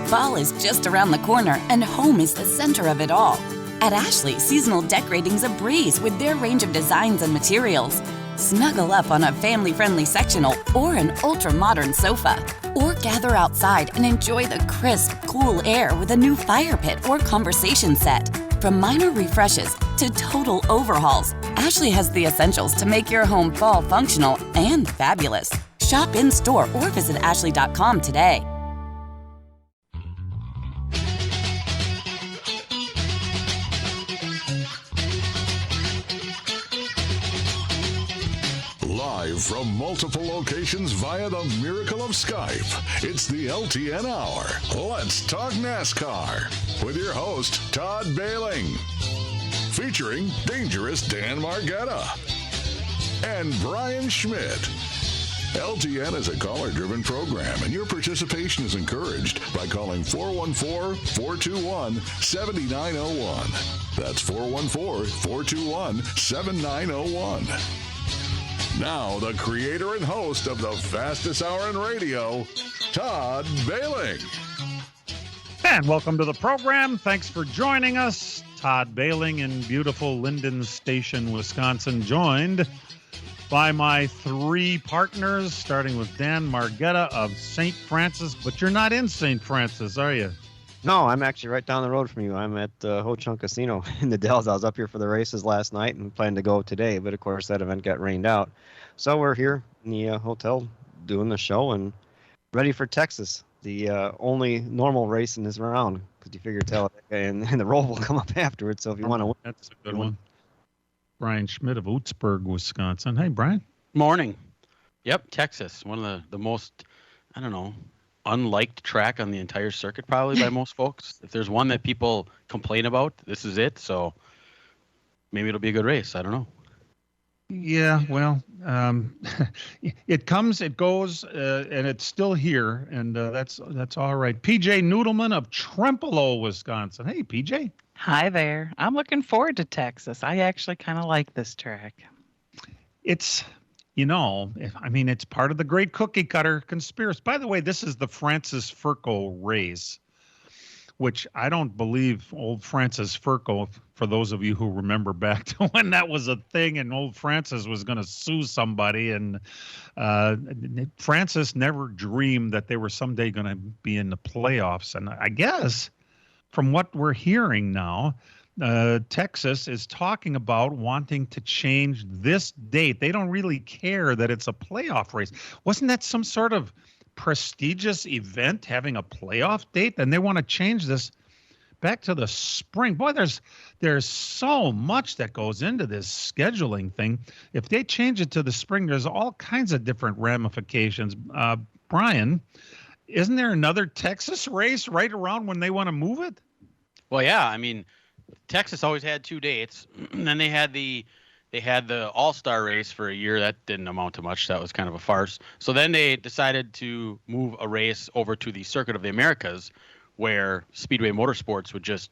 Fall is just around the corner, and home is the center of it all. At Ashley, seasonal decorating's a breeze with their range of designs and materials. Snuggle up on a family-friendly sectional or an ultra-modern sofa. Or gather outside and enjoy the crisp, cool air with a new fire pit or conversation set. From minor refreshes to total overhauls, Ashley has the essentials to make your home fall functional and fabulous. Shop in-store or visit ashley.com today. Live from multiple locations via the miracle of Skype, it's the LTN Hour. Let's talk NASCAR with your host, Todd Bailing. Featuring dangerous Dan Margetta and Brian Schmidt. LTN is a caller-driven program, and your participation is encouraged by calling 414-421-7901. That's 414-421-7901. Now, the creator and host of the fastest hour in radio, Todd Bailing. And welcome to the program. Thanks for joining us. Todd Bailing in beautiful Linden Station, Wisconsin, joined by my three partners, starting with Dan Margetta of St. Francis. But you're not in St. Francis, are you? No, I'm actually right down the road from you. I'm at Ho Chunk Casino in the Dells. I was up here for the races last night and planned to go today, but of course that event got rained out. So we're here in the hotel doing the show and ready for Texas, the only normal race in this round, because you figure and the roll will come up afterwards. So if you want to win. That's a good one. Brian Schmidt of Oatsburg, Wisconsin. Hey, Brian. Morning. Yep, Texas, one of the most, unliked track on the entire circuit probably by most folks. If there's one that people complain about, this is it. So maybe it'll be a good race. I don't know. Yeah, well, it comes, it goes, and it's still here, and that's all right. PJ Noodleman of Trempealeau, Wisconsin. Hey, PJ. Hi there. I'm looking forward to Texas. I actually kind of like this track. It's, it's part of the great cookie cutter conspiracy. By the way, this is the Francis Furco race, which I don't believe old Francis Furco, for those of you who remember back to when that was a thing and old Francis was going to sue somebody, and Francis never dreamed that they were someday going to be in the playoffs. And I guess from what we're hearing now, Texas is talking about wanting to change this date. They don't really care that it's a playoff race. Wasn't that some sort of prestigious event having a playoff date? And they want to change this back to the spring. Boy, there's so much that goes into this scheduling thing. If they change it to the spring, there's all kinds of different ramifications. Brian, isn't there another Texas race right around when they want to move it? Well, yeah. Texas always had two dates, and then they had the All-Star race for a year. That didn't amount to much. That was kind of a farce. So then they decided to move a race over to the Circuit of the Americas, where Speedway Motorsports would just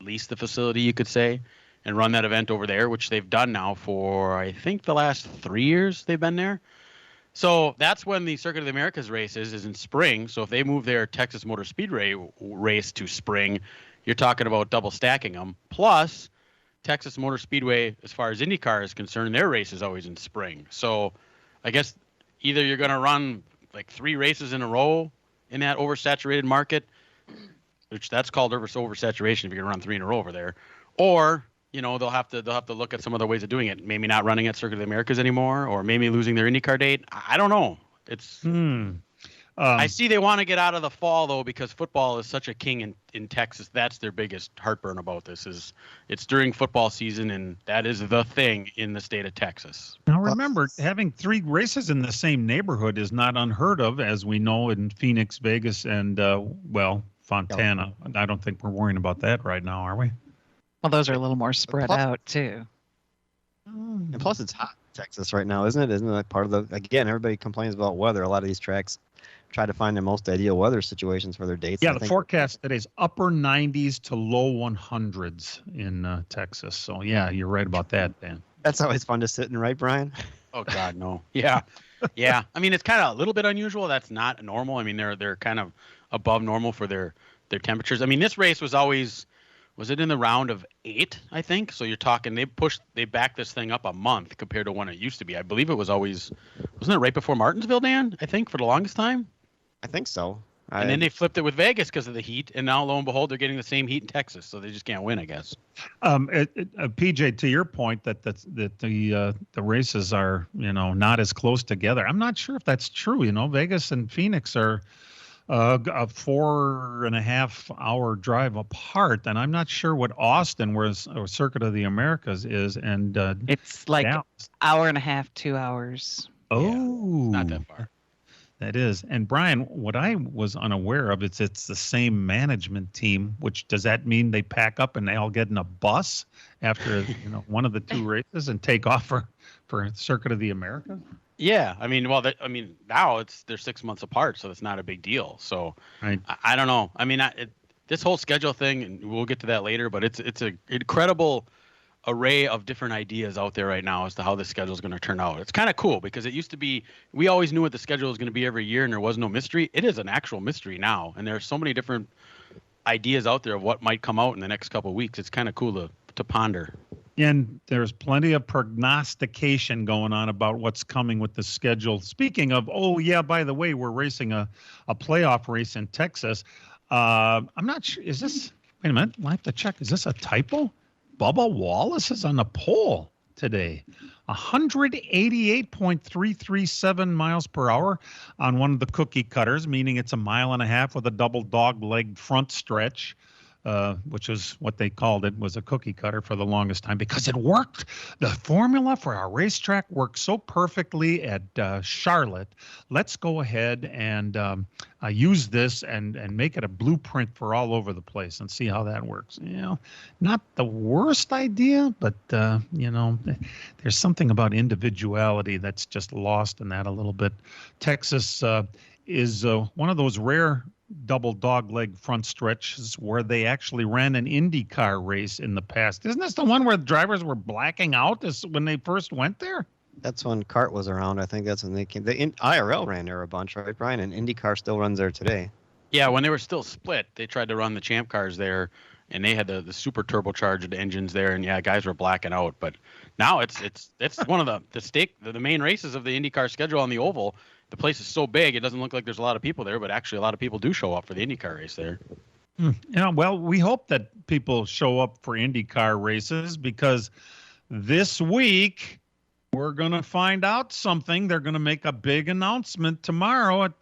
lease the facility, you could say, and run that event over there, which they've done now for, I think, the last 3 years they've been there. So that's when the Circuit of the Americas race is in spring. So if they move their Texas Motor Speedway race to spring, you're talking about double stacking them. Plus, Texas Motor Speedway, as far as IndyCar is concerned, their race is always in spring. So I guess either you're going to run like 3 races in a row in that oversaturated market, which that's called oversaturation if you're going to run 3 in a row over there, or they'll have to look at some other ways of doing it. Maybe not running at Circuit of the Americas anymore, or maybe losing their IndyCar date. I don't know. It's I see they want to get out of the fall, though, because football is such a king in Texas. That's their biggest heartburn about this, is it's during football season, and that is the thing in the state of Texas. Now, remember, having 3 races in the same neighborhood is not unheard of, as we know in Phoenix, Vegas, and, Fontana. I don't think we're worrying about that right now, are we? Well, those are a little more spread out, too. And plus, it's hot in Texas right now, isn't it? Isn't it like part of again, everybody complains about weather. A lot of these tracks try to find the most ideal weather situations for their dates. Yeah, the forecast today is upper 90s to low 100s in Texas. So, yeah, you're right about that, Dan. That's always fun to sit in, right, Brian? Oh, God, no. Yeah. Yeah. It's kind of a little bit unusual. That's not normal. They're kind of above normal for their temperatures. I mean, this race was it in the round of 8, I think? So you're talking they backed this thing up a month compared to when it used to be. I believe it was wasn't it right before Martinsville, Dan? I think for the longest time. I think so. And then they flipped it with Vegas because of the heat, and now lo and behold, they're getting the same heat in Texas, so they just can't win, I guess. PJ, to your point that the races are not as close together. I'm not sure if that's true. Vegas and Phoenix are a 4.5 hour drive apart, and I'm not sure what Austin, or Circuit of the Americas, is. And it's like Dallas. hour and a half, 2 hours. Oh, yeah, not that far. That is. And Brian, what I was unaware of, it's the same management team, which does that mean they pack up and they all get in a bus after one of the 2 races and take off for Circuit of the Americas? Yeah, I mean, now they're 6 months apart, so it's not a big deal. So right. I don't know. I mean, this whole schedule thing, and we'll get to that later, but it's an incredible array of different ideas out there right now as to how this schedule is going to turn out. It's kind of cool because it used to be we always knew what the schedule was going to be every year, and there was no mystery. It is an actual mystery now, and there are so many different ideas out there of what might come out in the next couple of weeks. It's kind of cool to ponder. And there's plenty of prognostication going on about what's coming with the schedule. Speaking of, by the way, we're racing a playoff race in Texas. I'm not sure. Wait a minute. I have to check. Is this a typo? Bubba Wallace is on the pole today. 188.337 miles per hour on one of the cookie cutters, meaning it's 1.5 miles with a double dog-legged front stretch. Which is what they called it, was a cookie cutter for the longest time because it worked. The formula for our racetrack worked so perfectly at Charlotte. Let's go ahead and use this and make it a blueprint for all over the place and see how that works. Not the worst idea, but there's something about individuality that's just lost in that a little bit. Texas is one of those rare double dog-leg front stretches where they actually ran an IndyCar race in the past. Isn't this the one where the drivers were blacking out when they first went there? That's when CART was around. I think that's when they came. The IRL ran there a bunch, right, Brian? And IndyCar still runs there today. Yeah, when they were still split, they tried to run the Champ cars there, and they had the super turbocharged engines there, and guys were blacking out. But now it's one of the main races of the IndyCar schedule on the oval. The place is so big, it doesn't look like there's a lot of people there, but actually a lot of people do show up for the IndyCar race there. Well, we hope that people show up for IndyCar races because this week we're going to find out something. They're going to make a big announcement tomorrow at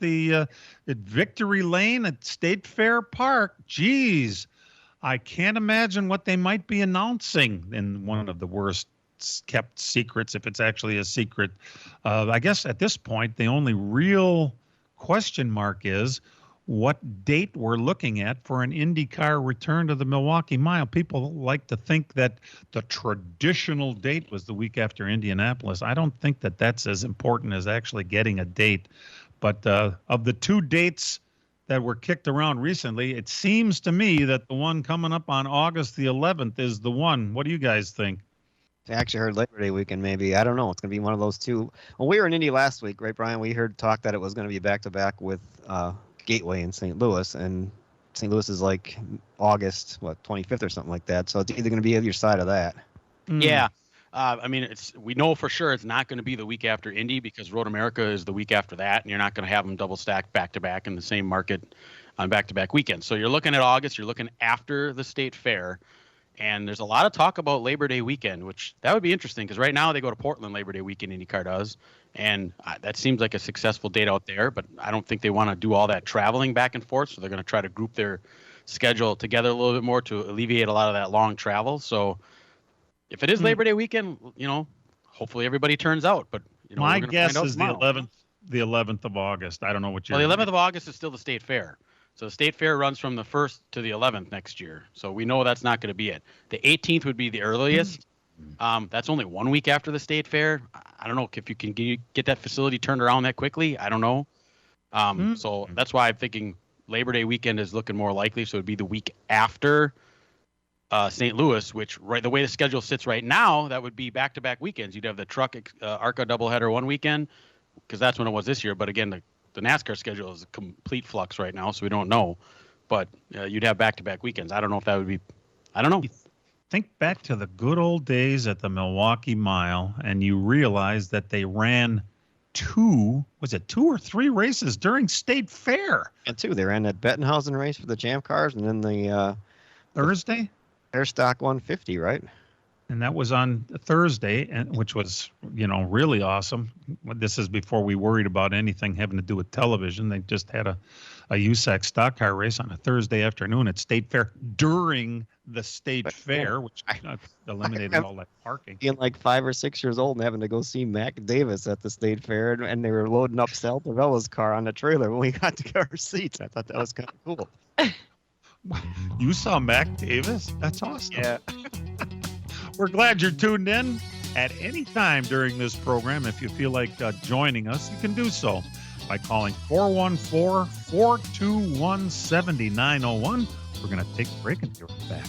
Victory Lane at State Fair Park. Geez, I can't imagine what they might be announcing in one of the worst kept secrets, if it's actually a secret. I guess at this point, the only real question mark is what date we're looking at for an IndyCar return to the Milwaukee Mile. People like to think that the traditional date was the week after Indianapolis. I don't think that that's as important as actually getting a date. But of the 2 dates that were kicked around recently, it seems to me that the one coming up on August the 11th is the one. What do you guys think? I actually heard Labor Day weekend, maybe. I don't know. It's going to be one of those 2. Well, we were in Indy last week, right, Brian? We heard talk that it was going to be back-to-back with Gateway in St. Louis, and St. Louis is like August, 25th or something like that. So it's either going to be either side of that. Yeah. I mean, we know for sure it's not going to be the week after Indy because Road America is the week after that, and you're not going to have them double stacked back-to-back in the same market on back-to-back weekends. So you're looking at August. You're looking after the State Fair. And there's a lot of talk about Labor Day weekend, which that would be interesting because right now they go to Portland Labor Day weekend, IndyCar does. And that seems like a successful date out there, but I don't think they want to do all that traveling back and forth. So they're going to try to group their schedule together a little bit more to alleviate a lot of that long travel. So if it is Labor Day weekend, hopefully everybody turns out. But my guess is the 11th of August. I don't know what you're. Well, the 11th of August is still the State Fair. So the State Fair runs from the 1st to the 11th next year. So we know that's not going to be it. The 18th would be the earliest. That's only 1 week after the State Fair. I don't know if you can get that facility turned around that quickly. I don't know. So that's why I'm thinking Labor Day weekend is looking more likely. So it would be the week after St. Louis, which the way the schedule sits right now, that would be back-to-back weekends. You'd have the truck ARCA doubleheader one weekend because that's when it was this year. But again, the NASCAR schedule is a complete flux right now, so we don't know. But you'd have back-to-back weekends. I don't know if that would be. I don't know. Think back to the good old days at the Milwaukee Mile, and you realize that they ran two or three races during State Fair? And they ran that Bettenhausen race for the Champ cars, and then the Thursday? Air Stock 150, right? And that was on Thursday, which was, really awesome. This is before we worried about anything having to do with television. They just had a USAC stock car race on a Thursday afternoon at State Fair during the State Fair, which eliminated all that parking. Being like 5 or 6 years old and having to go see Mac Davis at the State Fair, and they were loading up Sal Tavella's car on the trailer when we got to get our seats. I thought that was kind of cool. You saw Mac Davis? That's awesome. Yeah. We're glad you're tuned in. At any time during this program, if you feel like joining us, you can do so by calling 414-421-7901. We're going to take a break and be right back.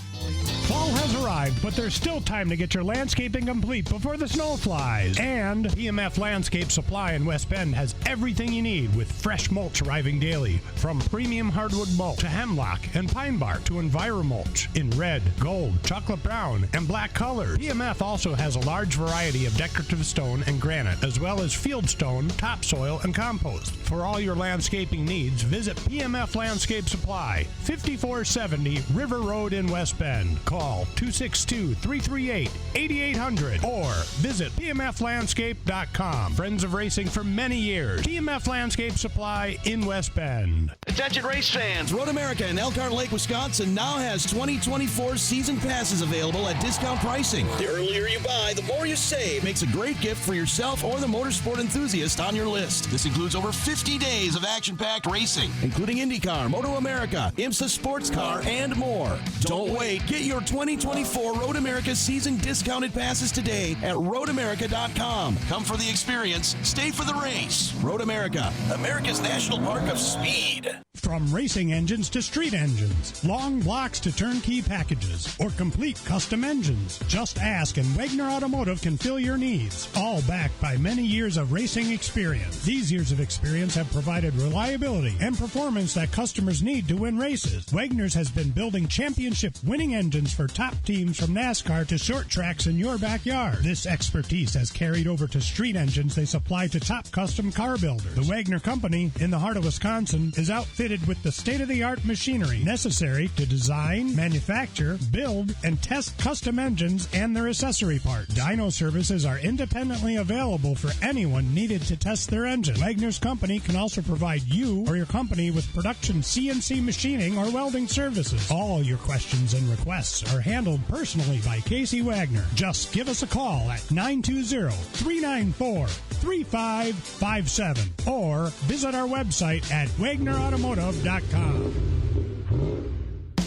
Fall has arrived, but there's still time to get your landscaping complete before the snow flies. And PMF Landscape Supply in West Bend has everything you need with fresh mulch arriving daily. From premium hardwood mulch to hemlock and pine bark to EnviroMulch in red, gold, chocolate brown, and black colors. PMF also has a large variety of decorative stone and granite, as well as field stone, topsoil, and compost. For all your landscaping needs, visit PMF Landscape Supply, 5470 River Road in West Bend. Call 262-338-8800 or visit pmflandscape.com. Friends of racing for many years. PMF Landscape Supply in West Bend. Attention race fans, Road America in Elkhart Lake, Wisconsin now has 2024 season passes available at discount pricing. The earlier you buy, the more you save. Makes a great gift for yourself or the motorsport enthusiast on your list. This includes over 50 days of action-packed racing, including IndyCar, Moto America, IMSA Sports Car, and more. Don't wait. Get your 2024 Road America season discounted passes today at roadamerica.com. Come for the experience, stay for the race. Road America, America's national park of speed. From racing engines to street engines, long blocks to turnkey packages, or complete custom engines, just ask and Wagner Automotive can fill your needs. All backed by many years of racing experience. These years of experience have provided reliability and performance that customers need to win races. Wagner's has been building championship winning engines for top teams from NASCAR to short tracks in your backyard. This expertise has carried over to street engines they supply to top custom car builders. The Wagner Company in the heart of Wisconsin is outfitted with the state-of-the-art machinery necessary to design, manufacture, build, and test custom engines and their accessory parts. Dyno services are independently available for anyone needed to test their engine. Wagner's Company can also provide you or your company with production CNC machining or welding services. All your questions and requests are handled personally by Casey Wagner. Just give us a call at 920-394-3557 or visit our website at wagnerautomotive.com.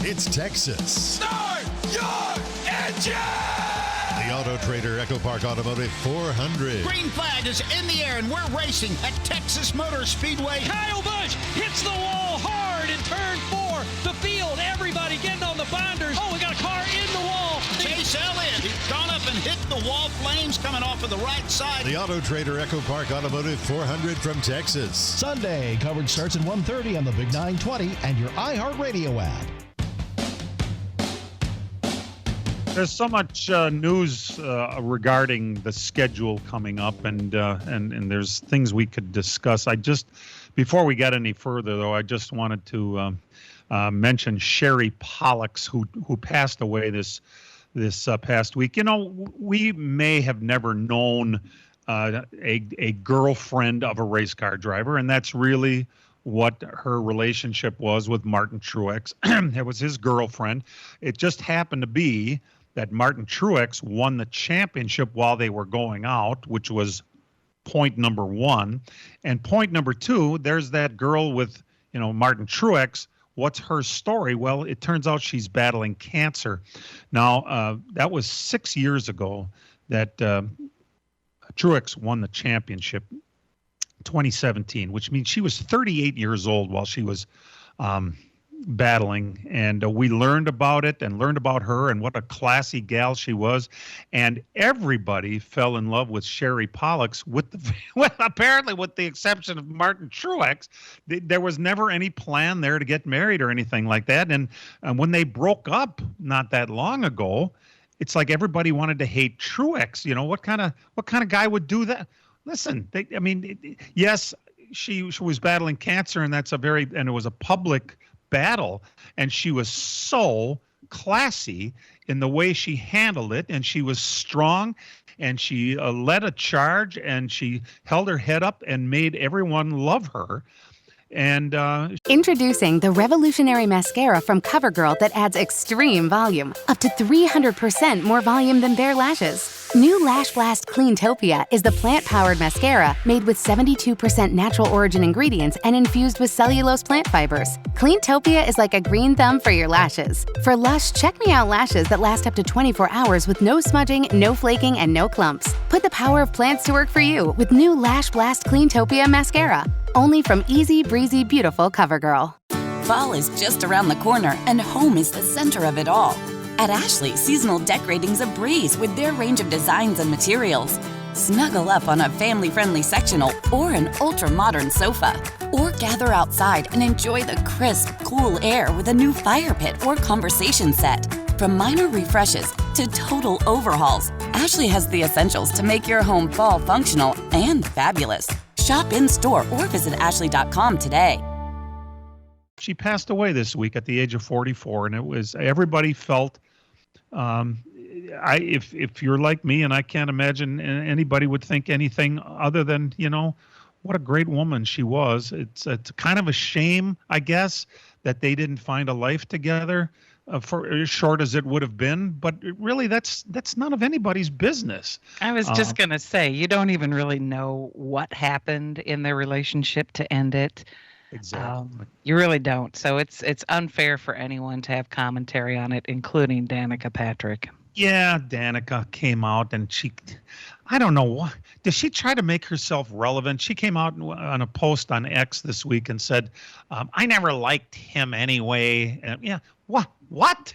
It's Texas. Start your engine! The Auto Trader Echo Park Automotive 400. Green flag is in the air, and we're racing at Texas Motor Speedway. Kyle Busch hits the wall hard in turn 4. The field, everybody getting on the binders. Oh, we got a car in the wall. Chase Elliott, he's gone up and hit the wall. Flames coming off of the right side. The Auto Trader Echo Park Automotive 400 from Texas. Sunday, coverage starts at 1:30 on the Big 920 and your iHeartRadio app. There's so much news regarding the schedule coming up, and there's things we could discuss. Before we get any further, though, I just wanted to mention Sherry Pollux, who passed away this past week. We may have never known a girlfriend of a race car driver, and that's really what her relationship was with Martin Truex. It was his girlfriend. It just happened to be that Martin Truex won the championship while they were going out, which was point number one. And point number two, there's that girl with, Martin Truex. What's her story? Well, it turns out she's battling cancer. Now, that was 6 years ago that Truex won the championship, 2017, which means she was 38 years old while she was battling, and we learned about it and learned about her and what a classy gal she was, and everybody fell in love with Sherry Pollux, with apparently with the exception of Martin Truex. There was never any plan there to get married or anything like that, and when they broke up not that long ago, it's like everybody wanted to hate Truex. What kind of guy would do that? Listen, yes, she was battling cancer, and it was a public battle, and she was so classy in the way she handled it, and she was strong, and she led a charge, and she held her head up and made everyone love her. And introducing the revolutionary mascara from CoverGirl that adds extreme volume, up to 300% more volume than bare lashes. New Lash Blast Cleantopia is the plant-powered mascara made with 72% natural origin ingredients and infused with cellulose plant fibers. Cleantopia is like a green thumb for your lashes. For lush, check-me-out lashes that last up to 24 hours with no smudging, no flaking, and no clumps. Put the power of plants to work for you with new Lash Blast Cleantopia mascara. Only from Easy Breezy Beautiful CoverGirl. Fall is just around the corner, and home is the center of it all. At Ashley, seasonal decorating's a breeze with their range of designs and materials. Snuggle up on a family-friendly sectional or an ultra-modern sofa. Or gather outside and enjoy the crisp, cool air with a new fire pit or conversation set. From minor refreshes to total overhauls, Ashley has the essentials to make your home fall functional and fabulous. Shop in-store or visit ashley.com today. She passed away this week at the age of 44, and everybody felt, if you're like me, and I can't imagine anybody would think anything other than, what a great woman she was. It's kind of a shame, I guess, that they didn't find a life together for as short as it would have been. But really, that's none of anybody's business. I was just going to say, you don't even really know what happened in their relationship to end it. Exactly. You really don't. So it's unfair for anyone to have commentary on it, including Danica Patrick. Yeah, Danica came out and I don't know what. Did she try to make herself relevant? She came out on a post on X this week and said, I never liked him anyway. Yeah. What?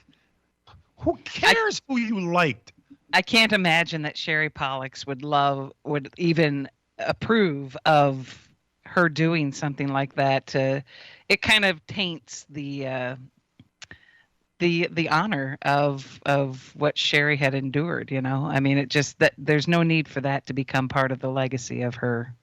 Who cares who you liked? I can't imagine that Sherry Pollux would even approve of her doing something like that. It kind of taints the honor of what Sherry had endured, I mean, it just that there's no need for that to become part of the legacy of her.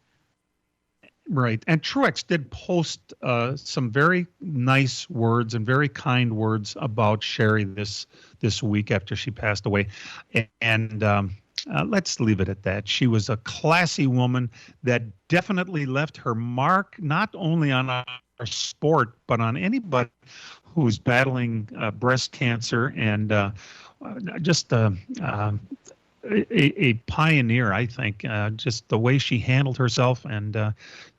Right. And Truex did post some very nice words and very kind words about Sherry this week after she passed away. And let's leave it at that. She was a classy woman that definitely left her mark, not only on our sport, but on anybody who's battling breast cancer, and just a pioneer, I think. Just the way she handled herself, and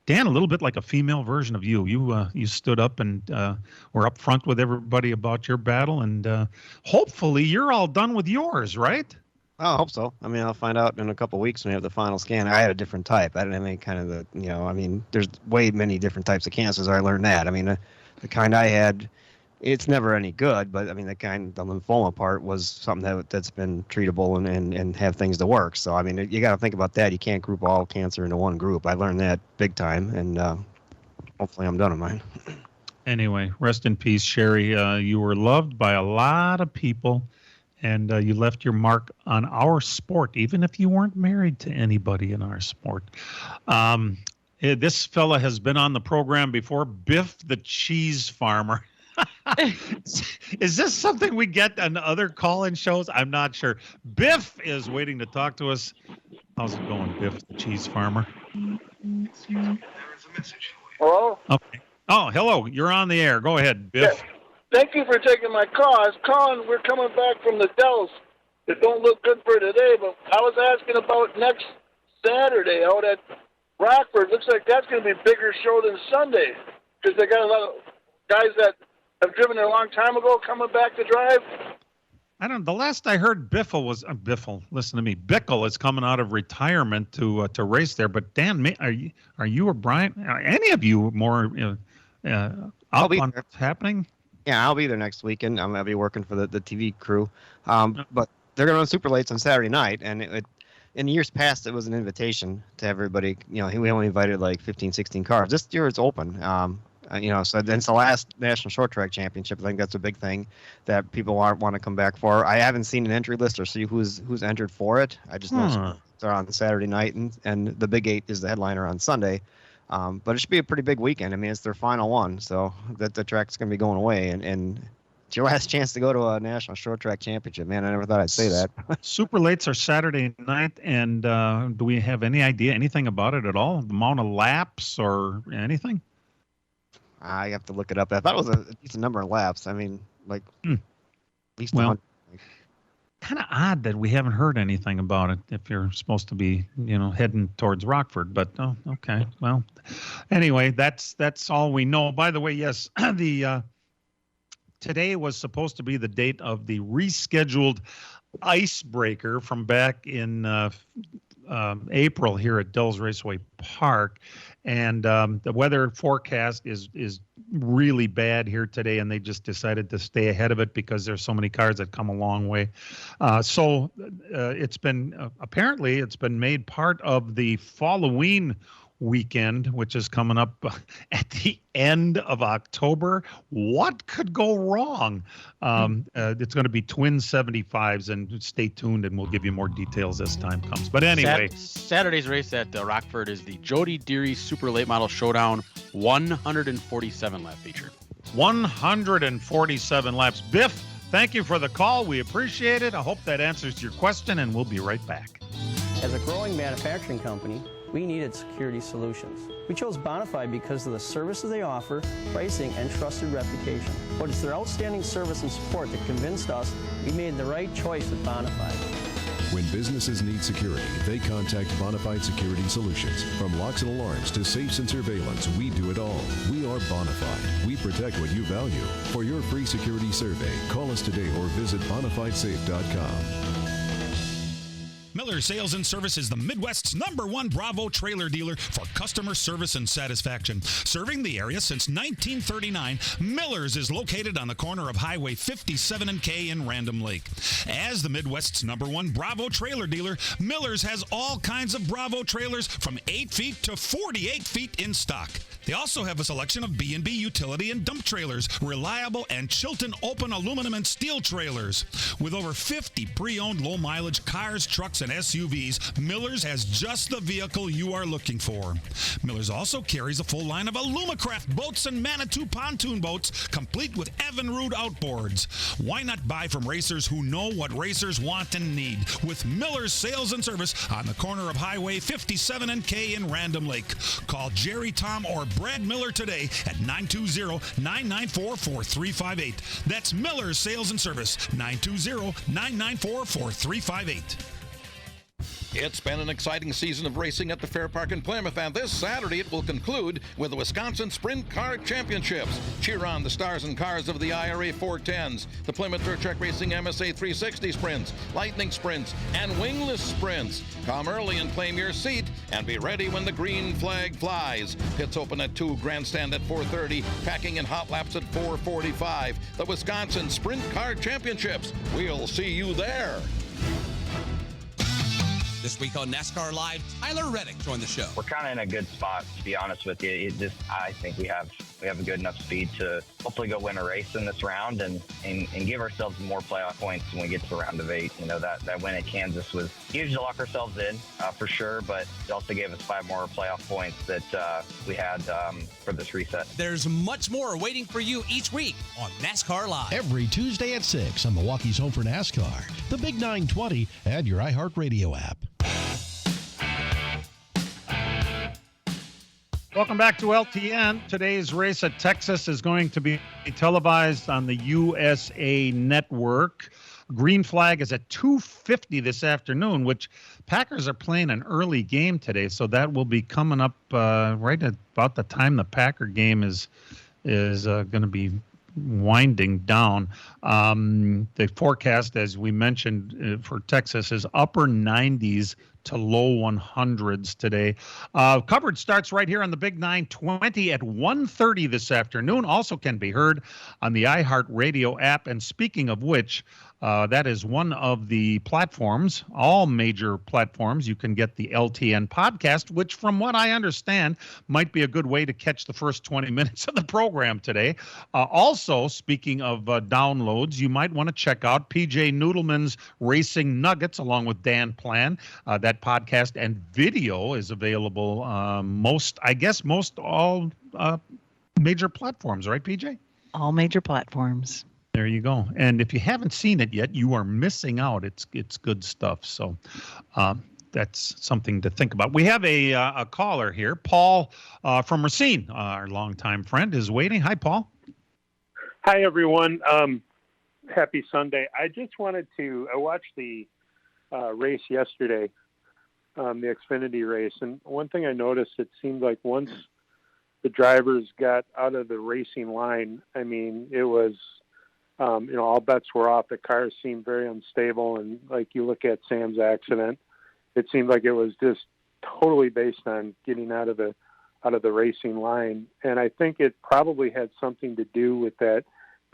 Dan, a little bit like a female version of you. You stood up and were up front with everybody about your battle, and hopefully you're all done with yours, right? I hope so. I mean, I'll find out in a couple of weeks when we have the final scan. I had a different type. I didn't have any kind of there's way many different types of cancers. I learned that. I mean, the kind I had, it's never any good, but I mean, the lymphoma part was something that's been treatable and have things to work. So, I mean, you got to think about that. You can't group all cancer into one group. I learned that big time, and hopefully I'm done with mine. Anyway, rest in peace, Sherry. You were loved by a lot of people, and you left your mark on our sport, even if you weren't married to anybody in our sport. This fella has been on the program before, Biff the Cheese Farmer. Is this something we get on other call-in shows? I'm not sure. Biff is waiting to talk to us. How's it going, Biff the Cheese Farmer? Hello? Okay. Oh, hello. You're on the air. Go ahead, Biff. Yeah. Thank you for taking my call. I was calling. We're coming back from the Dells. It don't look good for today, but I was asking about next Saturday out at Rockford. Looks like that's going to be a bigger show than Sunday because they got a lot of guys that have driven there a long time ago coming back to drive. I don't. The last I heard, Biffle was Biffle. Listen to me. Bickle is coming out of retirement to race there. But Dan, are you or Brian? Are any of you more up on what's happening? Yeah, I'll be there next weekend. I'm gonna be working for the TV crew. But they're gonna run super lates on Saturday night, and in years past it was an invitation to everybody. We only invited like 15, 16 cars. This year it's open. So then it's the last National Short Track Championship. I think that's a big thing that people want to come back for. I haven't seen an entry list or see who's entered for it. I just know they're on Saturday night, and the Big 8 is the headliner on Sunday. But it should be a pretty big weekend. I mean, it's their final one, so that the track's going to be going away, and it's your last chance to go to a National Short Track Championship. Man, I never thought I'd say that. Super lates are Saturday night, and do we have any idea, anything about it at all? The amount of laps or anything? I have to look it up. I thought it was a decent number of laps. I mean, like at least 100. Kind of odd that we haven't heard anything about it if you're supposed to be, heading towards Rockford. But okay. Well, anyway, that's all we know. By the way, yes, today was supposed to be the date of the rescheduled icebreaker from back in April here at Dells Raceway Park. And the weather forecast is really bad here today, and they just decided to stay ahead of it because there's so many cars that come a long way. So it's been apparently it's been made part of the Halloween weekend, which is coming up at the end of October. What could go wrong? It's going to be twin 75s, and stay tuned, and we'll give you more details as time comes. But anyway, Saturday's race at Rockford is the Jody Deary Super Late Model Showdown 147 lap feature. 147 laps. Biff, thank you for the call. We appreciate it. I hope that answers your question, and we'll be right back. As a growing manufacturing company, we needed security solutions. We chose Bonafide because of the services they offer, pricing, and trusted reputation. But it's their outstanding service and support that convinced us we made the right choice with Bonafide. When businesses need security, they contact Bonafide Security Solutions. From locks and alarms to safes and surveillance, we do it all. We are Bonafide. We protect what you value. For your free security survey, call us today or visit bonafidesafe.com. Miller Sales and Service is the Midwest's #1 Bravo trailer dealer for customer service and satisfaction. Serving the area since 1939, Miller's is located on the corner of Highway 57 and K in Random Lake. As the Midwest's #1 Bravo trailer dealer, Miller's has all kinds of Bravo trailers from 8 feet to 48 feet in stock. They also have a selection of B&B utility and dump trailers, reliable and Chilton open aluminum and steel trailers. With over 50 pre-owned low-mileage cars, trucks, and SUVs, Miller's has just the vehicle you are looking for. Miller's also carries a full line of Alumacraft boats and Manitou pontoon boats, complete with Evinrude outboards. Why not buy from racers who know what racers want and need? With Miller's Sales and Service on the corner of Highway 57 and K in Random Lake. Call Jerry, Tom, or Brad Miller today at 920-994-4358. That's Miller's Sales and Service, 920-994-4358. It's been an exciting season of racing at the Fair Park in Plymouth, and this Saturday it will conclude with the Wisconsin Sprint Car Championships. Cheer on the stars and cars of the IRA 410s, the Plymouth Dirt Track Racing MSA 360 Sprints, Lightning Sprints, and Wingless Sprints. Come early and claim your seat, and be ready when the green flag flies. Pits open at 2, grandstand at 4:30, packing in hot laps at 4:45. The Wisconsin Sprint Car Championships. We'll see you there. This week on NASCAR Live, Tyler Reddick joined the show. We're kind of in a good spot, to be honest with you. I think we have a good enough speed to hopefully go win a race in this round and give ourselves more playoff points when we get to round of 8. You know, that win at Kansas was huge to lock ourselves in for sure, but it also gave us 5 more playoff points that we had for this reset. There's much more waiting for you each week on NASCAR Live. Every Tuesday at 6 on Milwaukee's Home for NASCAR, the Big 920, and your iHeartRadio app. Welcome back to LTN. Today's race at Texas is going to be televised on the USA Network. Green flag is at 2:50 this afternoon, which Packers are playing an early game today, so that will be coming up right at about the time the Packer game is going to be winding down. The forecast, as we mentioned, for Texas is upper 90s to low 100s today. Coverage starts right here on the Big 920 at 1:30 this afternoon. Also can be heard on the iHeartRadio app. And speaking of which, that is one of the platforms, all major platforms. You can get the LTN podcast, which from what I understand might be a good way to catch the first 20 minutes of the program today. Also, speaking of downloads, you might want to check out PJ Noodleman's Racing Nuggets along with Dan Plan. That podcast and video is available most all major platforms, right, PJ? All major platforms. There you go. And if you haven't seen it yet, you are missing out. It's good stuff. So that's something to think about. We have a caller here. Paul from Racine, our longtime friend, is waiting. Hi, Paul. Hi, everyone. Happy Sunday. I just wanted to – I watched the race yesterday, the Xfinity race. And one thing I noticed, it seemed like once the drivers got out of the racing line, I mean, it was – all bets were off. The cars seemed very unstable. And like you look at Sam's accident, it seemed like it was just totally based on getting out of the racing line. And I think it probably had something to do with that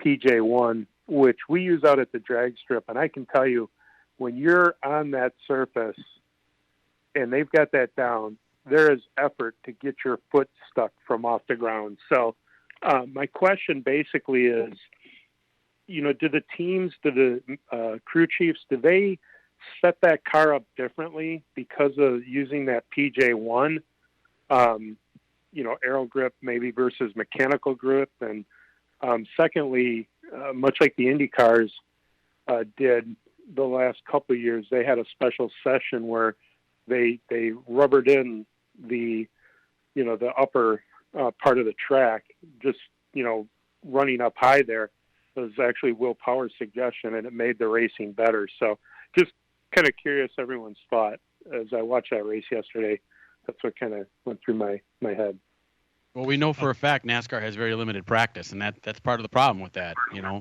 PJ1, which we use out at the drag strip. And I can tell you, when you're on that surface and they've got that down, there is effort to get your foot stuck from off the ground. So my question basically is, do the teams, do the crew chiefs, do they set that car up differently because of using that PJ1, aero grip maybe versus mechanical grip? And secondly, much like the Indy cars did the last couple of years, they had a special session where they rubbered in the upper part of the track, just, running up high there. It was actually Will Power's suggestion, and it made the racing better. So just kind of curious everyone's thought as I watched that race yesterday. That's what kind of went through my head. Well, we know for a fact NASCAR has very limited practice, and that's part of the problem with that.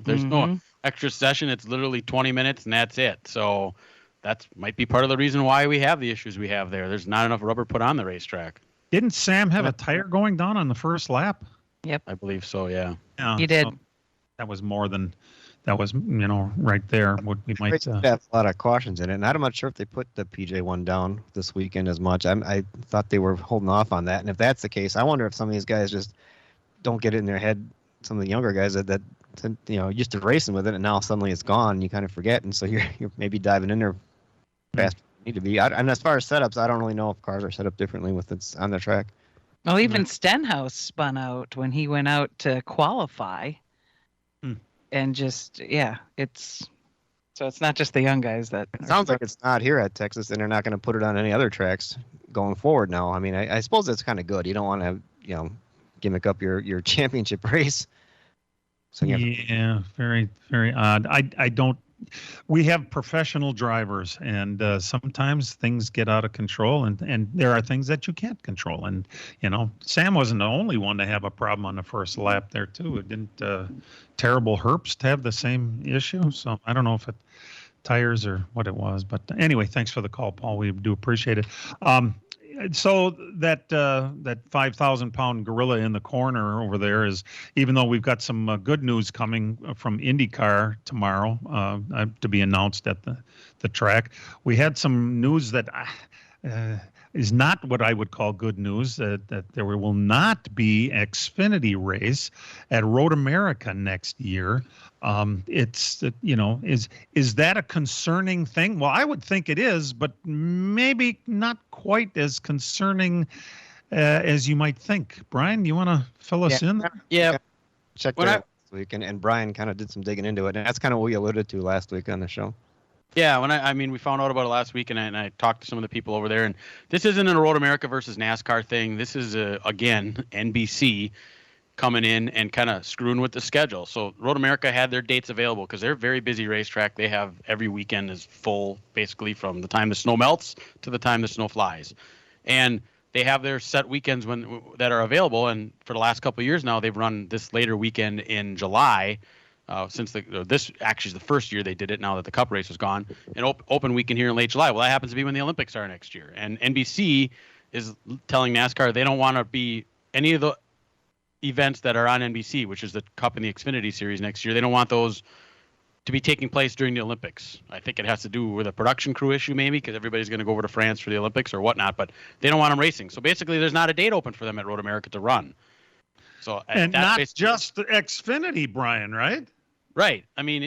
There's no extra session. It's literally 20 minutes, and that's it. So that might be part of the reason why we have the issues we have there. There's not enough rubber put on the racetrack. Didn't Sam have a tire going down on the first lap? Yep. I believe so, yeah. He did. So that was more than that was, right there. What we might have a lot of cautions in it, and I'm not sure if they put the PJ1 down this weekend as much. I thought they were holding off on that, and if that's the case, I wonder if some of these guys just don't get it in their head. Some of the younger guys that used to racing with it, and now suddenly it's gone. And you kind of forget, and so you're maybe diving in there fast. Need to be. And as far as setups, I don't really know if cars are set up differently with it's on the track. Well, even Stenhouse spun out when he went out to qualify. And just, it's not just the young guys that. It sounds like it's not here at Texas, and they're not going to put it on any other tracks going forward now. I mean, I suppose that's kind of good. You don't want to, gimmick up your championship race. So very, very odd. I don't. We have professional drivers, and sometimes things get out of control, and there are things that you can't control. And Sam wasn't the only one to have a problem on the first lap there too. It didn't Terrible Herbst have the same issue. So I don't know if it tires or what it was, but anyway, thanks for the call, Paul. We do appreciate it. So that 5,000-pound gorilla in the corner over there is, even though we've got some good news coming from IndyCar tomorrow to be announced at the track, we had some news that is not what I would call good news, that there will not be Xfinity race at Road America next year. Is that a concerning thing? Well, I would think it is, but maybe not quite as concerning as you might think. Brian, you want to fill us in there? Yeah. Checked that last week, and Brian kind of did some digging into it, and that's kind of what we alluded to last week on the show. Yeah, we found out about it last week, and I talked to some of the people over there, and this isn't a Road America versus NASCAR thing. This is, again, NBC coming in and kind of screwing with the schedule. So Road America had their dates available because they're a very busy racetrack. They have every weekend is full, basically from the time the snow melts to the time the snow flies. And they have their set weekends that are available, and for the last couple of years now, they've run this later weekend in July since this actually is the first year they did it now that the Cup race was gone, an open weekend here in late July. Well, that happens to be when the Olympics are next year. And NBC is telling NASCAR they don't want to be any of the events that are on NBC, which is the Cup and the Xfinity Series next year. They don't want those to be taking place during the Olympics. I think it has to do with a production crew issue maybe, because everybody's going to go over to France for the Olympics or whatnot, but they don't want them racing. So basically there's not a date open for them at Road America to run. So and not just the Xfinity, Brian, right? Right. I mean,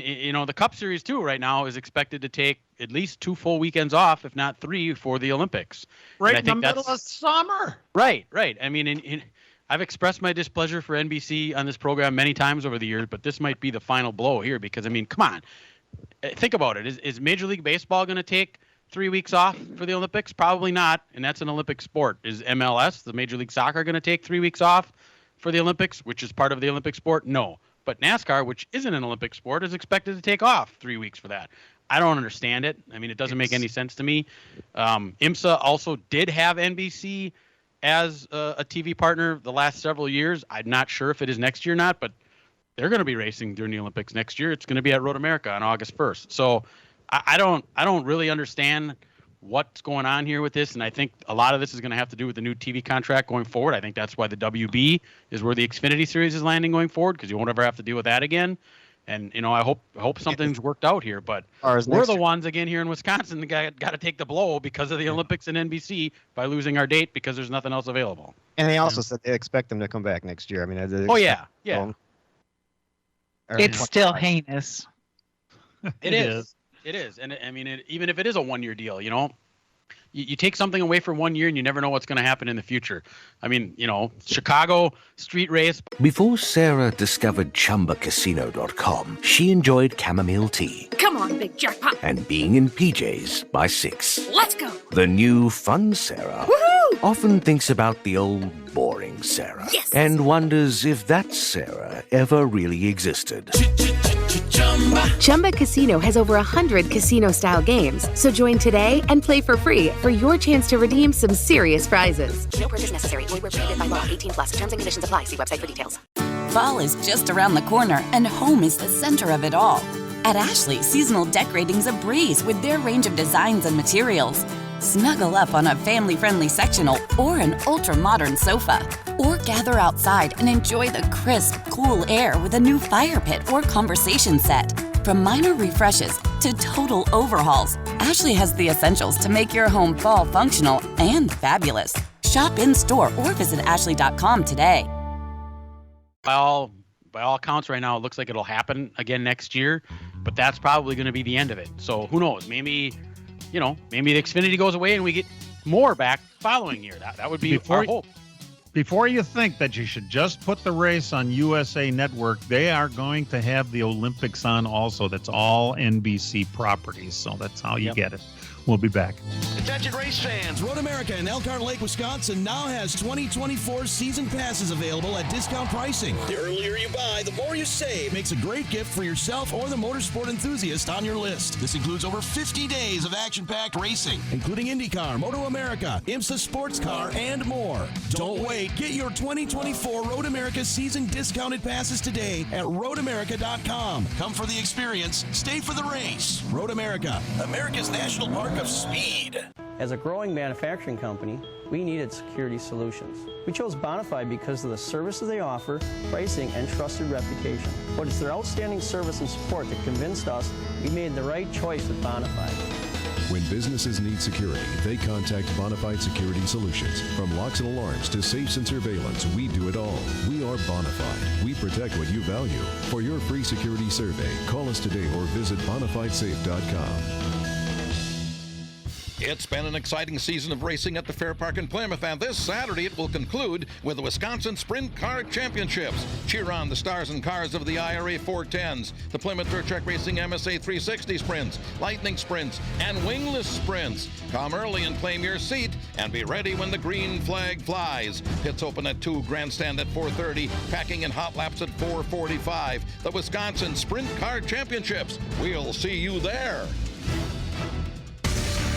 the Cup Series too right now is expected to take at least 2 full weekends off, if not 3, for the Olympics. Right in the middle of summer. Right. I mean, I've expressed my displeasure for NBC on this program many times over the years, but this might be the final blow here because, I mean, come on. Think about it. Is Major League Baseball going to take 3 weeks off for the Olympics? Probably not, and that's an Olympic sport. Is MLS, the Major League Soccer, going to take 3 weeks off for the Olympics, which is part of the Olympic sport? No. But NASCAR, which isn't an Olympic sport, is expected to take off 3 weeks for that. I don't understand it. I mean, it doesn't make any sense to me. IMSA also did have NBC as a TV partner the last several years. I'm not sure if it is next year or not, but they're going to be racing during the Olympics next year. It's going to be at Road America on August 1st. So I don't really understand what's going on here with this, and I think a lot of this is going to have to do with the new TV contract going forward. I think that's why the WB is where the Xfinity Series is landing going forward, because you won't ever have to deal with that again. And I hope something's worked out here. But we're the ones again here in Wisconsin that got to take the blow because of the Olympics and NBC by losing our date because there's nothing else available. And they also said they expect them to come back next year. I mean, yeah. It's still heinous. It is. And I mean, even if it is a 1-year deal, you take something away for 1 year and you never know what's going to happen in the future. I mean, Chicago street race. Before Sarah discovered ChumbaCasino.com, she enjoyed chamomile tea. Come on, big jackpot. And being in PJs by 6. Let's go. The new fun Sarah Woohoo! often thinks about the old boring Sarah. Yes. And wonders if that Sarah ever really existed. Chumba Casino has over 100 casino-style games. So join today and play for free for your chance to redeem some serious prizes. No purchase necessary. Void where prohibited by law. 18+. Terms and conditions apply. See website for details. Fall is just around the corner, and home is the center of it all. At Ashley, seasonal decorating's a breeze with their range of designs and materials. Snuggle up on a family-friendly sectional or an ultra-modern sofa. Or gather outside and enjoy the crisp, cool air with a new fire pit or conversation set. From minor refreshes to total overhauls, Ashley has the essentials to make your home fall functional and fabulous. Shop in-store or visit ashley.com today. By all accounts right now, it looks like it'll happen again next year, but that's probably going to be the end of it. So who knows? Maybe the Xfinity goes away and we get more back following year. That would be our hope. Before you think that you should just put the race on USA Network, they are going to have the Olympics on also. That's all NBC properties, so that's how you get it. We'll be back. Attention race fans, Road America in Elkhart Lake, Wisconsin now has 2024 season passes available at discount pricing. The earlier you buy, the more you save. Makes a great gift for yourself or the motorsport enthusiast on your list. This includes over 50 days of action-packed racing, including IndyCar, Moto America, IMSA Sports Car, and more. Don't wait. Get your 2024 Road America season discounted passes today at roadamerica.com. Come for the experience. Stay for the race. Road America, America's national park of speed. As a growing manufacturing company, we needed security solutions. We chose Bonafide because of the services they offer, pricing, and trusted reputation. But it's their outstanding service and support that convinced us we made the right choice with Bonafide. When businesses need security, they contact Bonafide Security Solutions. From locks and alarms to safes and surveillance, we do it all. We are Bonafide. We protect what you value. For your free security survey, call us today or visit bonafidesafe.com. It's been an exciting season of racing at the Fair Park in Plymouth, and this Saturday it will conclude with the Wisconsin Sprint Car Championships. Cheer on the stars and cars of the IRA 410s, the Plymouth Dirt Track Racing MSA 360 Sprints, Lightning Sprints, and Wingless Sprints. Come early and claim your seat, and be ready when the green flag flies. Pits open at 2, grandstand at 4:30, packing in hot laps at 4:45. The Wisconsin Sprint Car Championships. We'll see you there.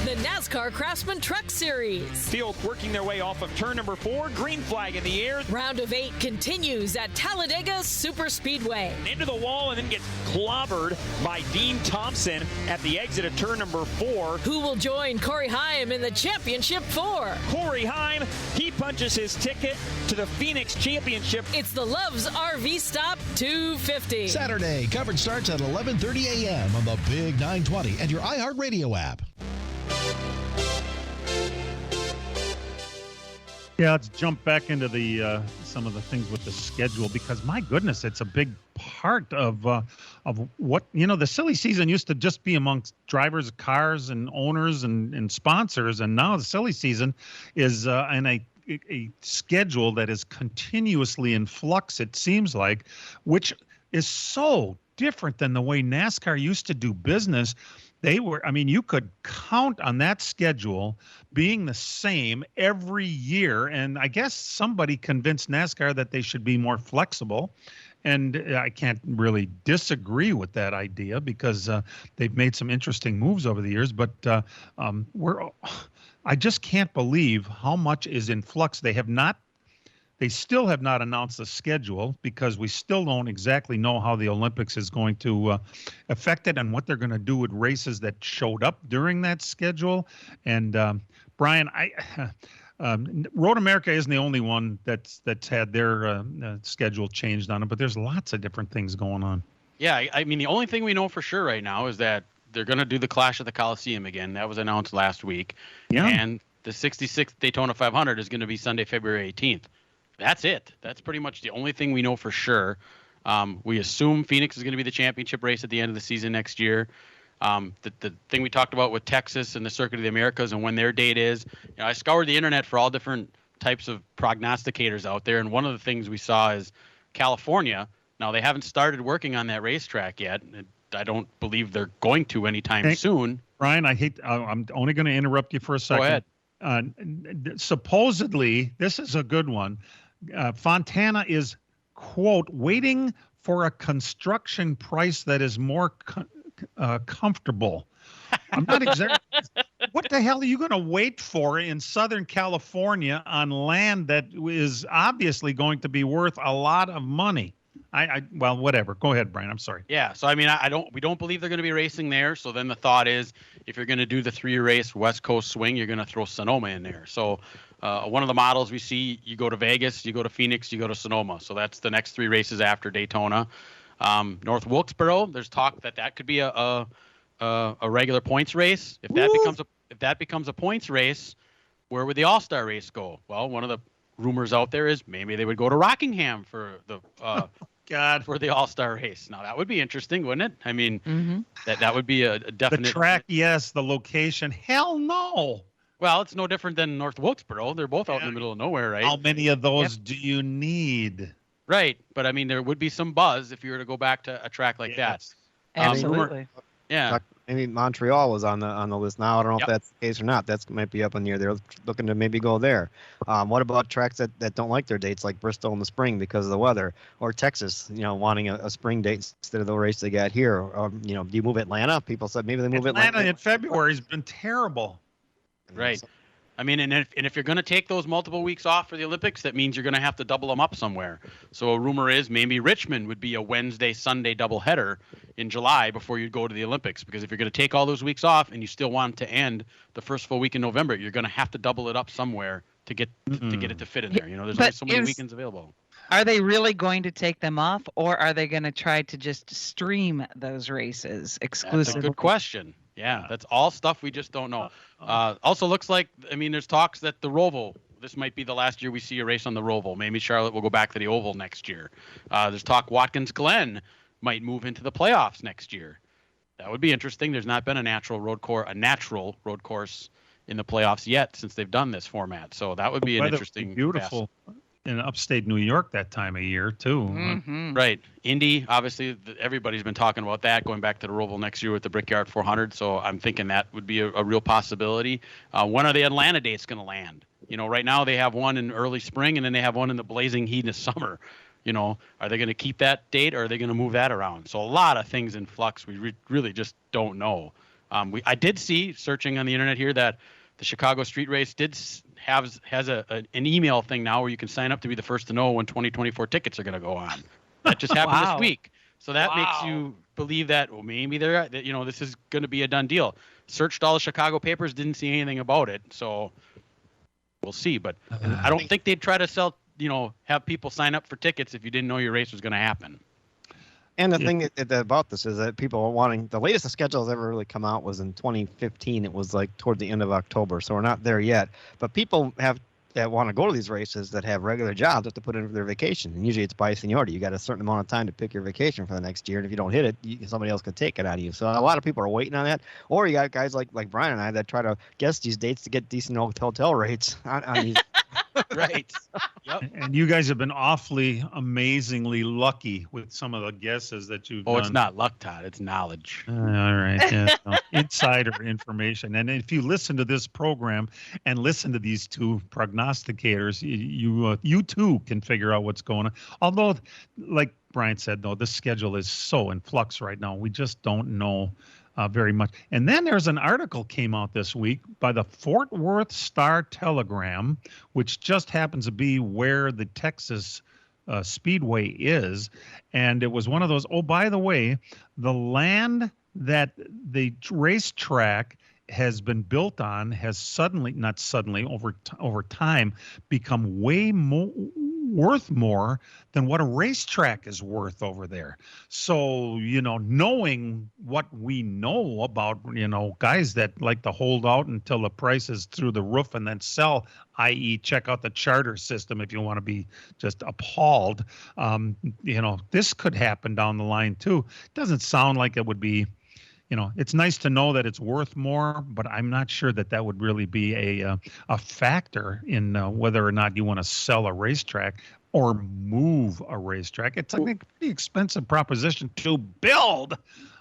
The NASCAR Craftsman Truck Series. Field working their way off of turn number 4, green flag in the air. Round of 8 continues at Talladega Super Speedway. Into the wall and then gets clobbered by Dean Thompson at the exit of turn number 4. Who will join Corey Heim in the Championship 4? Corey Heim, he punches his ticket to the Phoenix Championship. It's the Love's RV Stop 250. Saturday, coverage starts at 11:30 a.m. on the Big 920 and your iHeartRadio app. Yeah, let's jump back into the some of the things with the schedule, because my goodness, it's a big part of what, the silly season used to just be amongst drivers, cars, and owners and sponsors, and now the silly season is in a schedule that is continuously in flux, it seems like, which is so different than the way NASCAR used to do business. You could count on that schedule being the same every year. And I guess somebody convinced NASCAR that they should be more flexible. And I can't really disagree with that idea, because they've made some interesting moves over the years. But I just can't believe how much is in flux. They still have not announced the schedule, because we still don't exactly know how the Olympics is going to affect it and what they're going to do with races that showed up during that schedule. And Brian, Road America isn't the only one that's had their schedule changed on it, but there's lots of different things going on. Yeah, I mean, the only thing we know for sure right now is that they're going to do the Clash at the Coliseum again. That was announced last week. Yeah. And the 66th Daytona 500 is going to be Sunday, February 18th. That's it. That's pretty much the only thing we know for sure. We assume Phoenix is going to be the championship race at the end of the season next year. The thing we talked about with Texas and the Circuit of the Americas and when their date is, I scoured the internet for all different types of prognosticators out there, and one of the things we saw is California. Now, they haven't started working on that racetrack yet. I don't believe they're going to anytime soon. Brian, I'm only going to interrupt you for a second. Go ahead. Supposedly, this is a good one. Fontana is, quote, waiting for a construction price that is more comfortable. I'm not exactly. What the hell are you going to wait for in Southern California on land that is obviously going to be worth a lot of money? Well, whatever. Go ahead, Brian. I'm sorry. Yeah. So, I mean, we don't believe they're going to be racing there. So then the thought is, if you're going to do the 3-race West Coast swing, you're going to throw Sonoma in there. So one of the models we see, you go to Vegas, you go to Phoenix, you go to Sonoma. So that's the next 3 races after Daytona. North Wilkesboro, there's talk that could be a regular points race. If that becomes a points race, where would the All-Star race go? Well, one of the rumors out there is maybe they would go to Rockingham for the for the All-Star race. Now that would be interesting, wouldn't it? I mean, that would be a definite. The track, yes. The location, hell no. Well, it's no different than North Wilkesboro. They're both out in the middle of nowhere, right? How many of those do you need? Right, but I mean, there would be some buzz if you were to go back to a track like that. Absolutely. Yeah. Maybe Montreal was on the list now. I don't know if that's the case or not. That might be up in the air. They're looking to maybe go there. What about tracks that don't like their dates, like Bristol in the spring because of the weather, or Texas, wanting a spring date instead of the race they got here? Or, do you move Atlanta? People said maybe they move Atlanta. In February has been terrible. Right. I mean, and if you're going to take those multiple weeks off for the Olympics, that means you're going to have to double them up somewhere. So a rumor is maybe Richmond would be a Wednesday, Sunday doubleheader in July before you go to the Olympics. Because if you're going to take all those weeks off and you still want to end the first full week in November, you're going to have to double it up somewhere to get it to fit in there. There's only so many weekends available. Are they really going to take them off, or are they going to try to just stream those races exclusively? That's a good question. Yeah, that's all stuff we just don't know. Also looks like, there's talks that the Roval, this might be the last year we see a race on the Roval. Maybe Charlotte will go back to the Oval next year. There's talk Watkins Glen might move into the playoffs next year. That would be interesting. There's not been a natural road course in the playoffs yet since they've done this format. So that would be an interesting. Beautiful. In upstate New York that time of year too. Mm-hmm. Right. Indy, obviously everybody's been talking about that, going back to the Roval next year with the Brickyard 400. So I'm thinking that would be a real possibility. When are the Atlanta dates going to land? Right now they have one in early spring and then they have one in the blazing heat of summer. Are they going to keep that date or are they going to move that around? So a lot of things in flux. We really just don't know. I did see, searching on the internet here, that the Chicago Street Race has an email thing now where you can sign up to be the first to know when 2024 tickets are going to go on. That just happened this week. So that makes you believe that, well, maybe this is going to be a done deal. Searched all the Chicago papers, didn't see anything about it. So we'll see. But I don't think they'd try to sell, have people sign up for tickets if you didn't know your race was going to happen. And the thing about this is that people are wanting, the latest the schedule has ever really come out was in 2015. It was like toward the end of October. So we're not there yet. But people that want to go to these races that have regular jobs have to put in for their vacation. And usually it's by seniority. You got a certain amount of time to pick your vacation for the next year. And if you don't hit it, somebody else could take it out of you. So a lot of people are waiting on that. Or you got guys like Brian and I that try to guess these dates to get decent hotel rates on these. Right. Yep. And you guys have been awfully, amazingly lucky with some of the guesses that you've done. It's not luck, Todd. It's knowledge. All right. Yeah, insider information. And if you listen to this program and listen to these two prognosticators, you too can figure out what's going on. Although, like Brian said, though, the schedule is so in flux right now. We just don't know very much. And then there's an article came out this week by the Fort Worth Star-Telegram, which just happens to be where the Texas Speedway is. And it was one of those, oh, by the way, the land that the racetrack has been built on has over time become way worth more than what a racetrack is worth over there. So, knowing what we know about, guys that like to hold out until the price is through the roof and then sell, i.e. check out the charter system if you want to be just appalled. This could happen down the line too. It doesn't sound like it would be, it's nice to know that it's worth more, but I'm not sure that would really be a factor in whether or not you want to sell a racetrack or move a racetrack. It's a pretty expensive proposition to build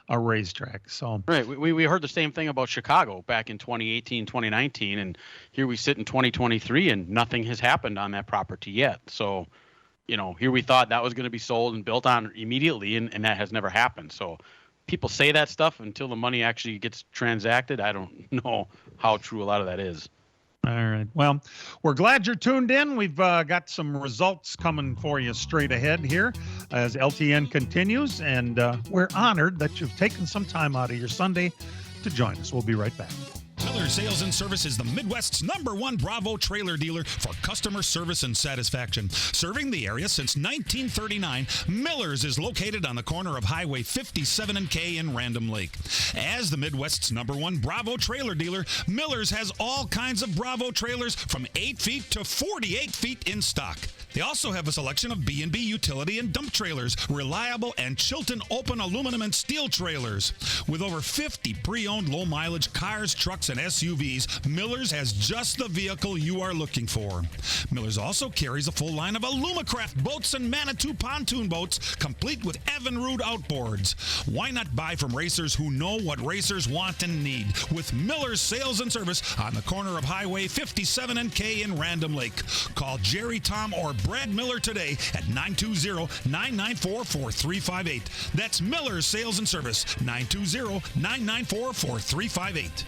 a racetrack. So right, we heard the same thing about Chicago back in 2018, 2019, and here we sit in 2023, and nothing has happened on that property yet. So, here we thought that was going to be sold and built on immediately, and that has never happened. So people say that stuff until the money actually gets transacted. I don't know how true a lot of that is. All right. Well, we're glad you're tuned in. We've got some results coming for you straight ahead here as LTN continues, and we're honored that you've taken some time out of your Sunday to join us. We'll be right back. Miller Sales and Service is the Midwest's #1 Bravo trailer dealer for customer service and satisfaction. Serving the area since 1939, Miller's is located on the corner of Highway 57 and K in Random Lake. As the Midwest's #1 Bravo trailer dealer, Miller's has all kinds of Bravo trailers from 8 feet to 48 feet in stock. They also have a selection of B&B utility and dump trailers, reliable and Chilton open aluminum and steel trailers. With over 50 pre-owned low-mileage cars, trucks, and SUVs, Miller's has just the vehicle you are looking for. Miller's also carries a full line of Alumacraft boats and Manitou pontoon boats, complete with Evinrude outboards. Why not buy from racers who know what racers want and need? With Miller's Sales and Service on the corner of Highway 57 and K in Random Lake. Call Jerry, Tom, or Brad Miller today at 920-994-4358. That's Miller's Sales and Service, 920-994-4358.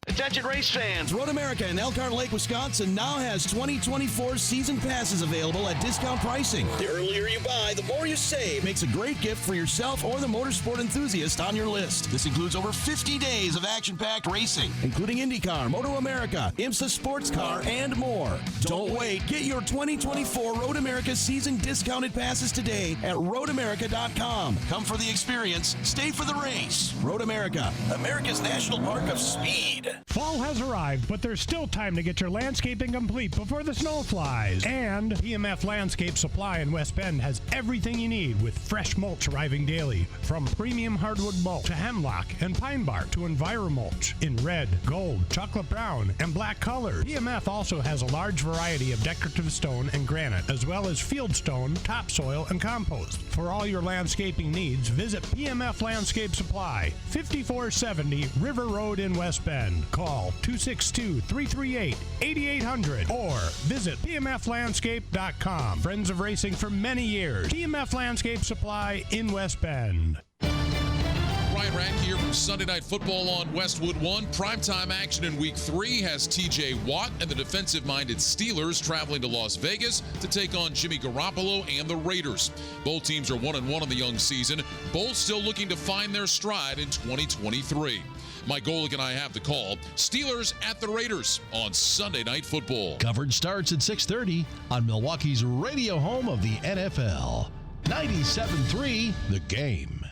Attention race fans, Road America in Elkhart Lake, Wisconsin now has 2024 season passes available at discount pricing. The earlier you buy, the more you save. Makes a great gift for yourself or the motorsport enthusiast on your list. This includes over 50 days of action-packed racing, including IndyCar, Moto America, IMSA Sports Car, and more. Don't wait. Get your 2024 Road America season discounted passes today at roadamerica.com. Come for the experience, stay for the race. Road America, America's National Park of Speed. Fall has arrived, but there's still time to get your landscaping complete before the snow flies. And PMF Landscape Supply in West Bend has everything you need with fresh mulch arriving daily. From premium hardwood mulch to hemlock and pine bark to EnviroMulch in red, gold, chocolate brown, and black colors. PMF also has a large variety of decorative stone and granite, as well as field stone, topsoil, and compost. For all your landscaping needs, visit PMF Landscape Supply, 5470 River Road in West Bend. Call 262-338-8800 or visit pmflandscape.com. Friends of racing for many years. PMF Landscape Supply in West Bend. Ryan Rank here from Sunday Night Football on Westwood 1. Primetime action in Week 3 has TJ Watt and the defensive-minded Steelers traveling to Las Vegas to take on Jimmy Garoppolo and the Raiders. Both teams are 1-1 in the young season, both still looking to find their stride in 2023. Mike Golick and I have the call. Steelers at the Raiders on Sunday Night Football. Coverage starts at 6:30 on Milwaukee's radio home of the NFL. 97.3 The Game.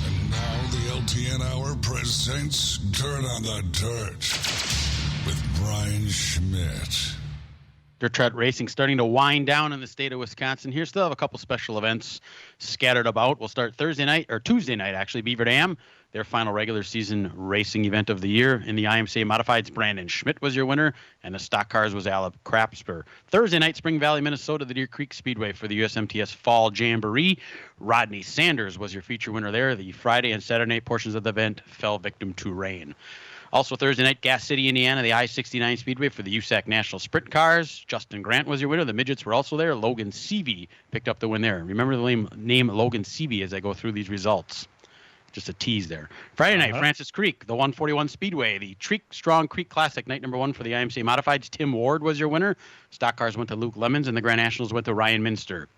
And now the LTN Hour presents Dirt on the Dirt with Brian Schmidt. Dirt Track Racing starting to wind down in the state of Wisconsin. Here still have a couple special events scattered about. We'll start Tuesday night actually. Beaver Dam, their final regular season racing event of the year. In the IMCA Modifieds, Brandon Schmidt was your winner, and the stock cars was Alec Krapsper. Thursday night, Spring Valley, Minnesota, the Deer Creek Speedway for the USMTS Fall Jamboree. Rodney Sanders was your feature winner there. The Friday and Saturday night portions of the event fell victim to rain. Also Thursday night, Gas City, Indiana, the I-69 Speedway for the USAC National Sprint Cars. Justin Grant was your winner. The midgets were also there. Logan Seavey picked up the win there. Remember the name Logan Seavey as I go through these results. Just a tease there. Friday night, Francis Creek, the 141 Speedway, the Strong Creek Classic, night number 1 for the IMCA Modifieds. Tim Ward was your winner. Stock cars went to Luke Lemons, and the Grand Nationals went to Ryan Minster.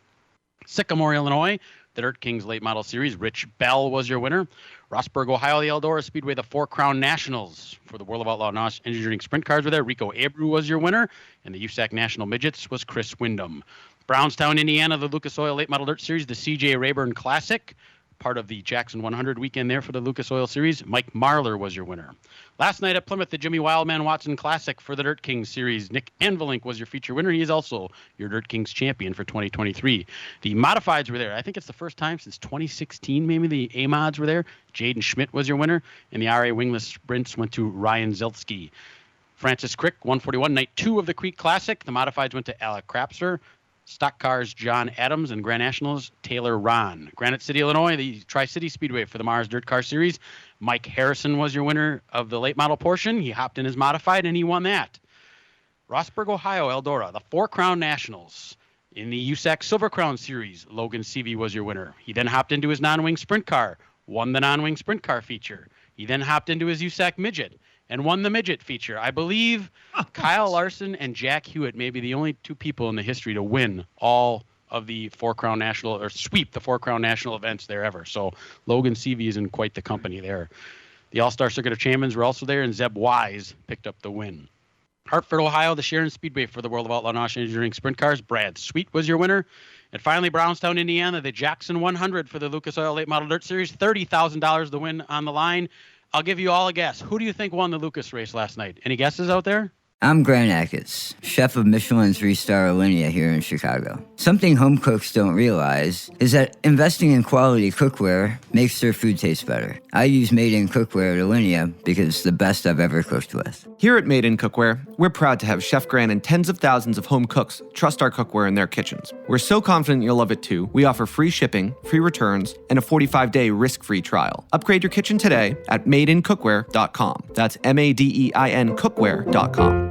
Sycamore, Illinois, the Dirt Kings Late Model Series. Rich Bell was your winner. Rossburg, Ohio, the Eldora Speedway, the Four Crown Nationals for the World of Outlaw Engineering Sprint Cars were there. Rico Abreu was your winner, and the USAC National Midgets was Chris Wyndham. Brownstown, Indiana, the Lucas Oil Late Model Dirt Series, the CJ Rayburn Classic, part of the Jackson 100 weekend there for the Lucas Oil Series. Mike Marlar was your winner. Last night at Plymouth, the Jimmy Wildman Watson Classic for the Dirt Kings Series. Nick Anvilink was your feature winner. He is also your Dirt Kings champion for 2023. The Modifieds were there. I think it's the first time since 2016, maybe the A-Mods were there. Jaden Schmidt was your winner. And the RA Wingless Sprints went to Ryan Zeltsky. Francis Crick, 141, night 2 of the Creek Classic. The Modifieds went to Alec Krapser. Stock cars, John Adams, and Grand Nationals, Taylor Ron. Granite City, Illinois, the Tri-City Speedway for the Mars Dirt Car Series. Mike Harrison was your winner of the late model portion. He hopped in his modified, and he won that. Rossburg, Ohio, Eldora, the Four Crown Nationals. In the USAC Silver Crown Series, Logan Seavey was your winner. He then hopped into his non-wing sprint car, won the non-wing sprint car feature. He then hopped into his USAC Midget and won the midget feature. I believe Kyle Larson and Jack Hewitt may be the only two people in the history to win all of the Four Crown National, or sweep the Four Crown National events there ever. So Logan Seavey is in quite the company there. The All-Star Circuit of Champions were also there, and Zeb Wise picked up the win. Hartford, Ohio, the Sharon Speedway for the World of Outlaw Engineering Sprint Cars. Brad Sweet was your winner. And finally, Brownstown, Indiana, the Jackson 100 for the Lucas Oil Late Model Dirt Series. $30,000 to win on the line. I'll give you all a guess. Who do you think won the Lucas race last night? Any guesses out there? I'm Grant Atkins, chef of Michelin's 3-star Alinea here in Chicago. Something home cooks don't realize is that investing in quality cookware makes their food taste better. I use Made in Cookware at Alinea because it's the best I've ever cooked with. Here at Made in Cookware, we're proud to have Chef Grant and tens of thousands of home cooks trust our cookware in their kitchens. We're so confident you'll love it too, we offer free shipping, free returns, and a 45-day risk-free trial. Upgrade your kitchen today at madeincookware.com. That's MADEIN cookware.com.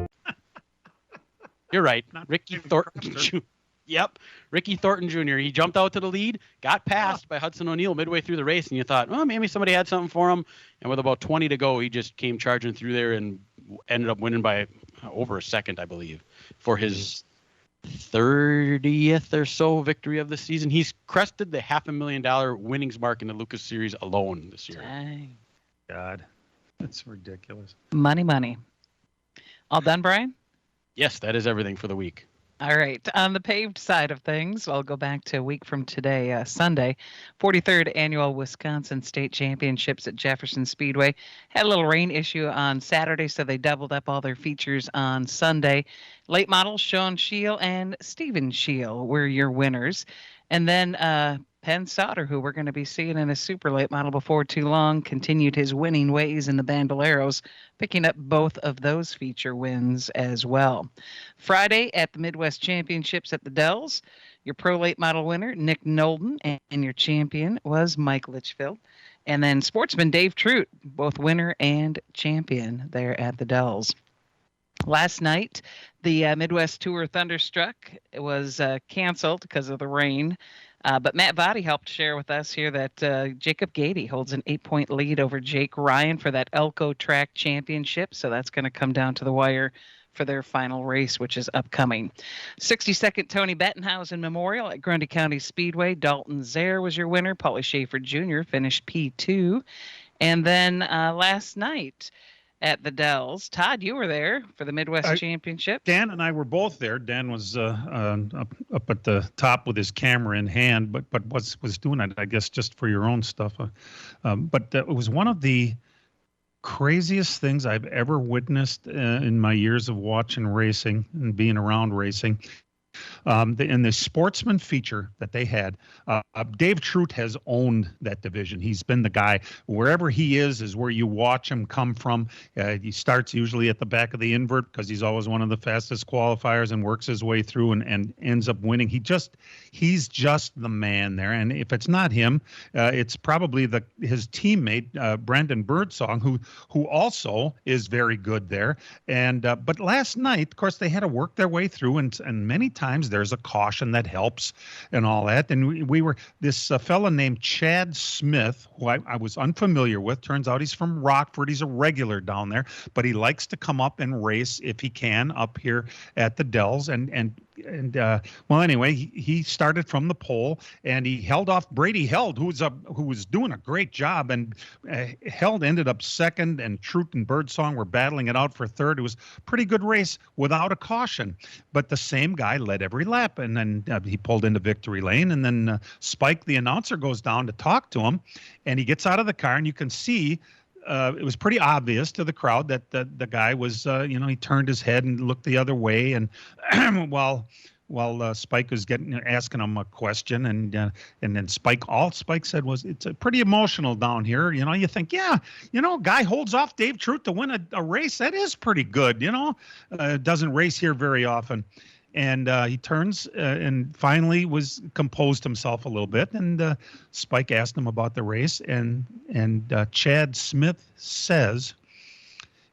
You're right. Ricky Thornton. Yep. Ricky Thornton Jr. He jumped out to the lead, got passed by Hudson O'Neill midway through the race, and you thought, well, maybe somebody had something for him. And with about 20 to go, he just came charging through there and ended up winning by over a second, I believe, for his 30th or so victory of the season. He's crested the $500,000 winnings mark in the Lucas Series alone this year. Dang. God, that's ridiculous. Money. All done, Brian? Yes, that is everything for the week. All right. On the paved side of things, I'll go back to a week from today, Sunday, 43rd Annual Wisconsin State Championships at Jefferson Speedway. Had a little rain issue on Saturday, so they doubled up all their features on Sunday. Late models, Sean Scheel and Steven Scheel were your winners. And then Penn Sauter, who we're going to be seeing in a super late model before too long, continued his winning ways in the Bandoleros, picking up both of those feature wins as well. Friday at the Midwest Championships at the Dells, your pro late model winner, Nick Nolden, and your champion was Mike Litchfield. And then sportsman Dave Trout, both winner and champion there at the Dells. Last night, the Midwest Tour Thunderstruck was canceled because of the rain. But Matt Body helped share with us here that Jacob Gady holds an 8-point lead over Jake Ryan for that Elko Track Championship. So that's going to come down to the wire for their final race, which is upcoming. 62nd Tony Bettenhausen Memorial at Grundy County Speedway. Dalton Zare was your winner. Paulie Schaefer Jr. finished P2. And then last night at the Dells, Todd, you were there for the Midwest Championship. Dan and I were both there. Dan was up at the top with his camera in hand, but was doing it, I guess, just for your own stuff. But it was one of the craziest things I've ever witnessed in my years of watching racing and being around racing. In the sportsman feature that they had, Dave Trout has owned that division. He's been the guy. Wherever he is where you watch him come from. He starts usually at the back of the invert because he's always one of the fastest qualifiers and works his way through and ends up winning. He's just the man there. And if it's not him, it's probably his teammate, Brandon Birdsong, who also is very good there. And but last night, of course, they had to work their way through, and many times there's a caution that helps and all that. And we were this fella named Chad Smith, who I was unfamiliar with. Turns out he's from Rockford. He's a regular down there, but he likes to come up and race if he can up here at the Dells. And well, anyway, he started from the pole and he held off Brady Held, who was doing a great job, and Held ended up second, and Trout and Birdsong were battling it out for third. It was a pretty good race without a caution, but the same guy led every lap, and then he pulled into victory lane, and then Spike, the announcer, goes down to talk to him, and he gets out of the car, and you can see it was pretty obvious to the crowd that the guy was, he turned his head and looked the other way, and while Spike was asking him a question, and then all Spike said was, "It's pretty emotional down here." You think, guy holds off Dave Trout to win a race. That is pretty good. Doesn't race here very often. And he turns and finally was composed himself a little bit. And Spike asked him about the race. And Chad Smith says,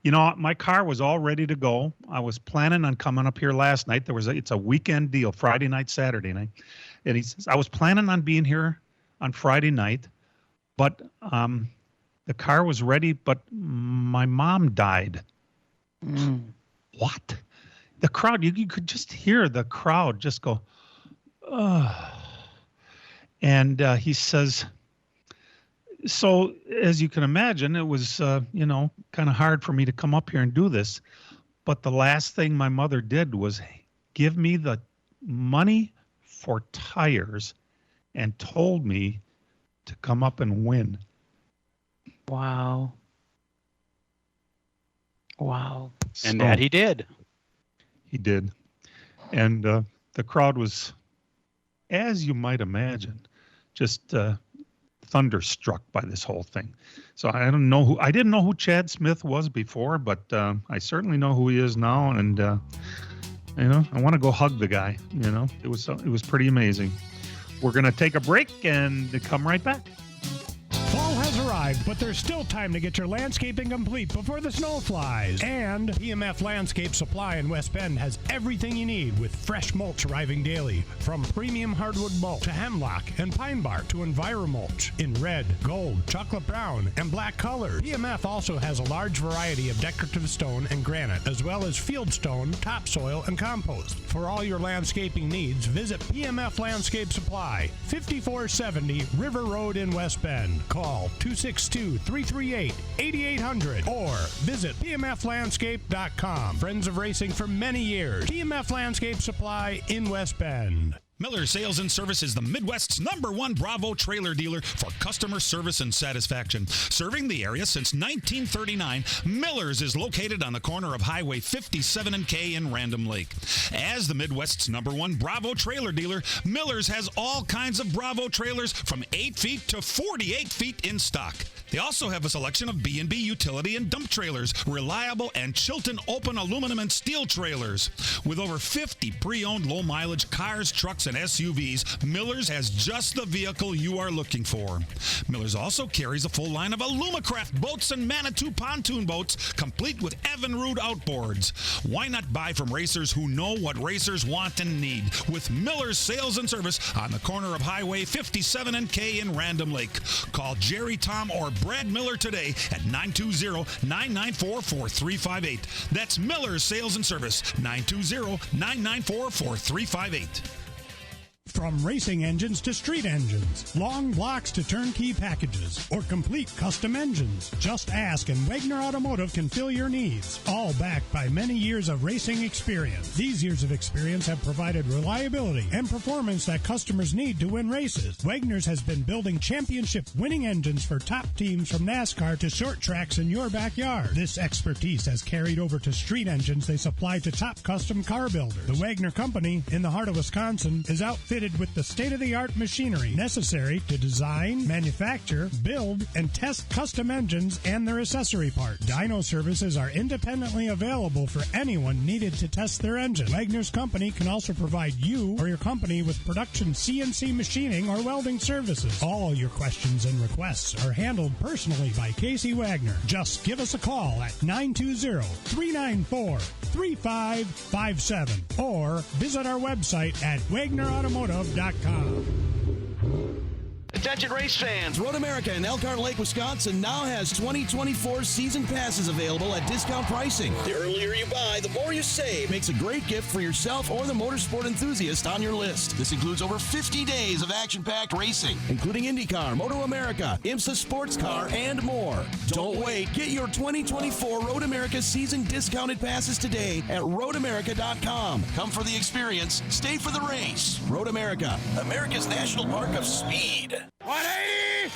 my car was all ready to go. I was planning on coming up here last night. It's a weekend deal, Friday night, Saturday night. And he says, I was planning on being here on Friday night, but the car was ready, but my mom died. What? The crowd, you could just hear the crowd just go, ugh. And he says, so as you can imagine, it was, kind of hard for me to come up here and do this. But the last thing my mother did was give me the money for tires and told me to come up and win. Wow. And that he did. He did. And the crowd was, as you might imagine, just thunderstruck by this whole thing. So I didn't know who Chad Smith was before, but I certainly know who he is now. And, I want to go hug the guy. It was pretty amazing. We're going to take a break and come right back. Fall has arrived, but there's still time to get your landscaping complete before the snow flies. And PMF Landscape Supply in West Bend has everything you need with fresh mulch arriving daily. From premium hardwood mulch to hemlock and pine bark to EnviroMulch in red, gold, chocolate brown, and black colors. PMF also has a large variety of decorative stone and granite, as well as field stone, topsoil, and compost. For all your landscaping needs, visit PMF Landscape Supply, 5470 River Road in West Bend. Call 262-338-8800 or visit pmflandscape.com. Friends of racing for many years. PMF Landscape Supply in West Bend. Miller Sales and Service is the Midwest's #1 Bravo trailer dealer for customer service and satisfaction. Serving the area since 1939, Miller's is located on the corner of Highway 57 and K in Random Lake. As the Midwest's #1 Bravo trailer dealer, Miller's has all kinds of Bravo trailers from 8 feet to 48 feet in stock. They also have a selection of B&B utility and dump trailers, reliable and Chilton open aluminum and steel trailers. With over 50 pre-owned low-mileage cars, trucks, pickups and SUVs, Miller's has just the vehicle you are looking for. Miller's also carries a full line of Alumacraft boats and Manitou pontoon boats, complete with Evinrude outboards. Why not buy from racers who know what racers want and need with Miller's Sales and Service on the corner of Highway 57 and K in Random Lake. Call Jerry, Tom, or Brad Miller today at 920-994-4358. That's Miller's Sales and Service, 920-994-4358. From racing engines to street engines, long blocks to turnkey packages, or complete custom engines, just ask and Wagner Automotive can fill your needs. All backed by many years of racing experience. These years of experience have provided reliability and performance that customers need to win races. Wagner's has been building championship-winning engines for top teams from NASCAR to short tracks in your backyard. This expertise has carried over to street engines they supply to top custom car builders. The Wagner Company, in the heart of Wisconsin, is outfitted with the state-of-the-art machinery necessary to design, manufacture, build, and test custom engines and their accessory parts. Dyno services are independently available for anyone needed to test their engine. Wagner's Company can also provide you or your company with production CNC machining or welding services. All your questions and requests are handled personally by Casey Wagner. Just give us a call at 920-394-3557 or visit our website at WagnerAutomotive.com. Attention race fans, Road America in Elkhart Lake, Wisconsin now has 2024 season passes available at discount pricing. The earlier you buy, the more you save. Makes a great gift for yourself or the motorsport enthusiast on your list. This includes over 50 days of action-packed racing, including IndyCar, Moto America, IMSA Sports Car, and more. Don't wait. Get your 2024 Road America season discounted passes today at roadamerica.com. Come for the experience, stay for the race. Road America, America's national park of speed. 180!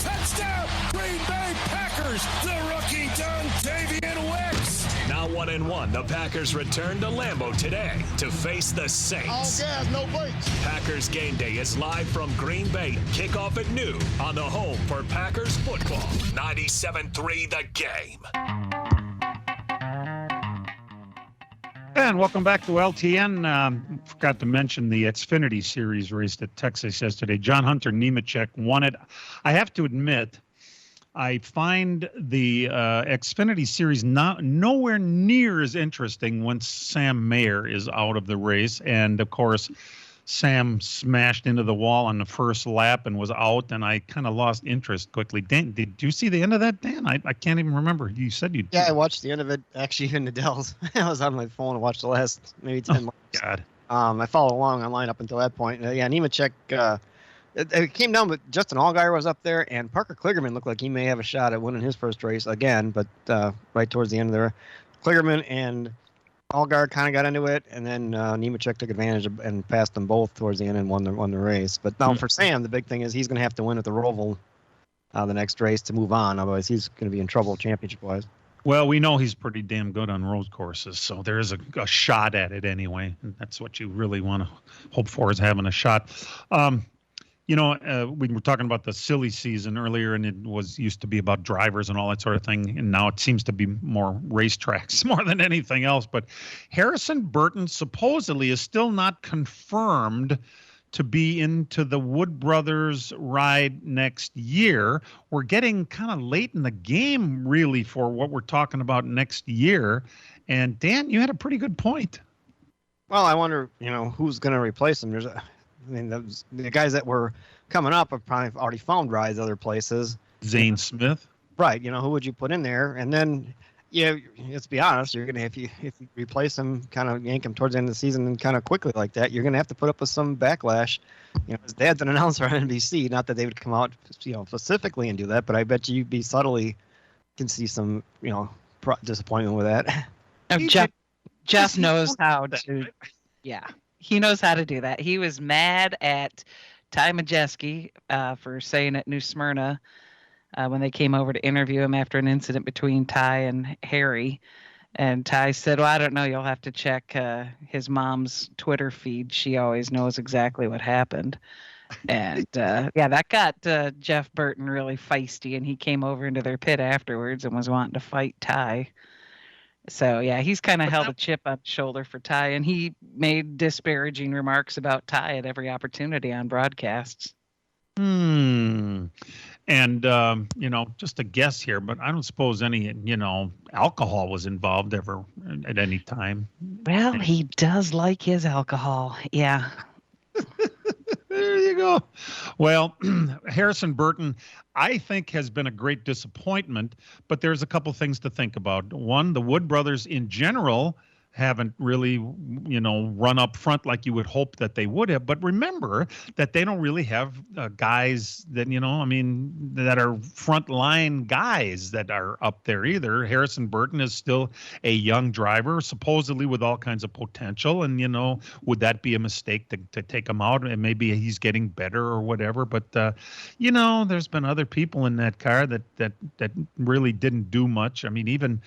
Touchdown! Green Bay Packers! The rookie Dontavian Wicks! Now 1-1, the Packers return to Lambeau today to face the Saints. All gas, no brakes. Packers Game Day is live from Green Bay. Kickoff at noon on the home for Packers football. 97.3 The Game. And welcome back to LTN. Forgot to mention the Xfinity Series race at Texas yesterday. John Hunter Nemechek won it. I have to admit, I find the Xfinity Series nowhere near as interesting once Sam Mayer is out of the race. And, of course, Sam smashed into the wall on the first lap and was out, and I kind of lost interest quickly. Dan, did you see the end of that, Dan? I can't even remember. You said you did. Yeah, I watched the end of it, actually, in the Dells. I was on my phone and watched the last maybe 10 minutes. God. I followed along online up until that point. Yeah, Nemechek, it came down, but Justin Allgaier was up there, and Parker Kligerman looked like he may have a shot at winning his first race again, but right towards the end of there, Kligerman and Allgaier kind of got into it, and then Nemechek took advantage and passed them both towards the end and won the race. But now for Sam, the big thing is he's going to have to win at the Roval the next race to move on. Otherwise, he's going to be in trouble championship-wise. Well, we know he's pretty damn good on road courses, so there is a shot at it anyway. And that's what you really want to hope for, is having a shot. We were talking about the silly season earlier, and it used to be about drivers and all that sort of thing, and now it seems to be more racetracks more than anything else. But Harrison Burton supposedly is still not confirmed to be into the Wood Brothers ride next year. We're getting kind of late in the game, really, for what we're talking about next year. And Dan, you had a pretty good point. Well, I wonder, who's going to replace him. The guys that were coming up have probably already found rides other places. Zane Smith. Right. Who would you put in there? And then, let's be honest, you're going to, if you replace him, kind of yank him towards the end of the season and kind of quickly like that, you're going to have to put up with some backlash. His dad's an announcer on NBC. Not that they would come out, specifically and do that, but I bet you'd be subtly can see some, disappointment with that. Jeff knows how to, he knows how to do that. He was mad at Ty Majeski for saying at New Smyrna when they came over to interview him after an incident between Ty and Harry. And Ty said, well, I don't know. You'll have to check his mom's Twitter feed. She always knows exactly what happened. And, that got Jeff Burton really feisty, and he came over into their pit afterwards and was wanting to fight Ty. So, yeah, he's kind of held a chip on his shoulder for Ty, and he made disparaging remarks about Ty at every opportunity on broadcasts. And, just a guess here, but I don't suppose any, alcohol was involved ever at any time. Well, he does like his alcohol. Yeah. There you go. Well, Harrison Burton, I think, has been a great disappointment, but there's a couple things to think about. One, the Wood brothers in general haven't really, run up front like you would hope that they would have. But remember that they don't really have guys that, that are frontline guys that are up there either. Harrison Burton is still a young driver, supposedly with all kinds of potential. And, would that be a mistake to take him out? And maybe he's getting better or whatever. But, there's been other people in that car that really didn't do much. I mean, even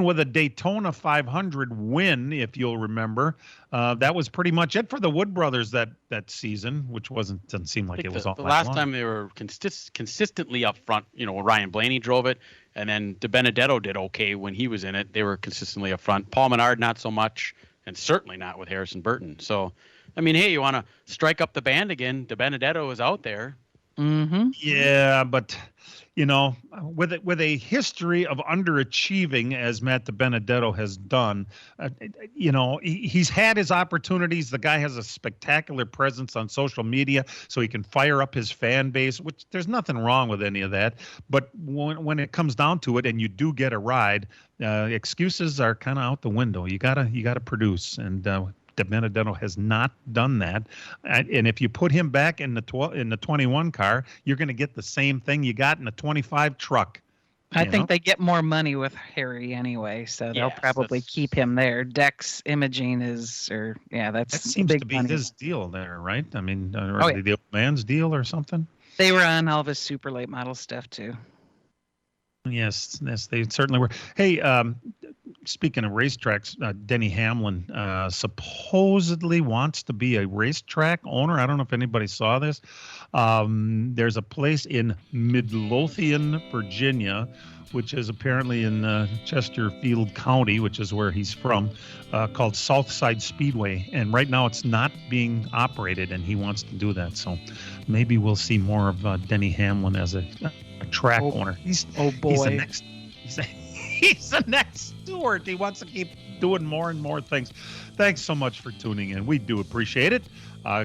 with a Daytona 500 win, if you'll remember, that was pretty much it for the Wood brothers that season, which doesn't seem like it was all the that last long. time they were consistently up front. Ryan Blaney drove it, and then DiBenedetto did okay when he was in it. They were consistently up front. Paul Menard not so much, and certainly not with Harrison Burton. So, I mean, hey, you want to strike up the band again? DiBenedetto is out there. Mm-hmm. Yeah, but with a history of underachieving as Matt DiBenedetto has done, he's had his opportunities. The guy has a spectacular presence on social media, so he can fire up his fan base, which there's nothing wrong with any of that. But when it comes down to it, and you do get a ride, excuses are kind of out the window. You gotta produce, and DiBenedetto has not done that, and if you put him back in the 21 car, you're going to get the same thing you got in the 25 truck. I think they get more money with Harry anyway, so they'll probably keep him there. Dex Imaging that seems to be money. His deal there, right? I mean, the old man's deal or something. They were on all of his super late model stuff too. Yes, they certainly were. Hey, speaking of racetracks, Denny Hamlin supposedly wants to be a racetrack owner. I don't know if anybody saw this. There's a place in Midlothian, Virginia, which is apparently in Chesterfield County, which is where he's from, called Southside Speedway. And right now it's not being operated, and he wants to do that. So maybe we'll see more of Denny Hamlin as a track owner. He's the next Stewart. He wants to keep doing more and more things. Thanks so much for tuning in. We do appreciate it.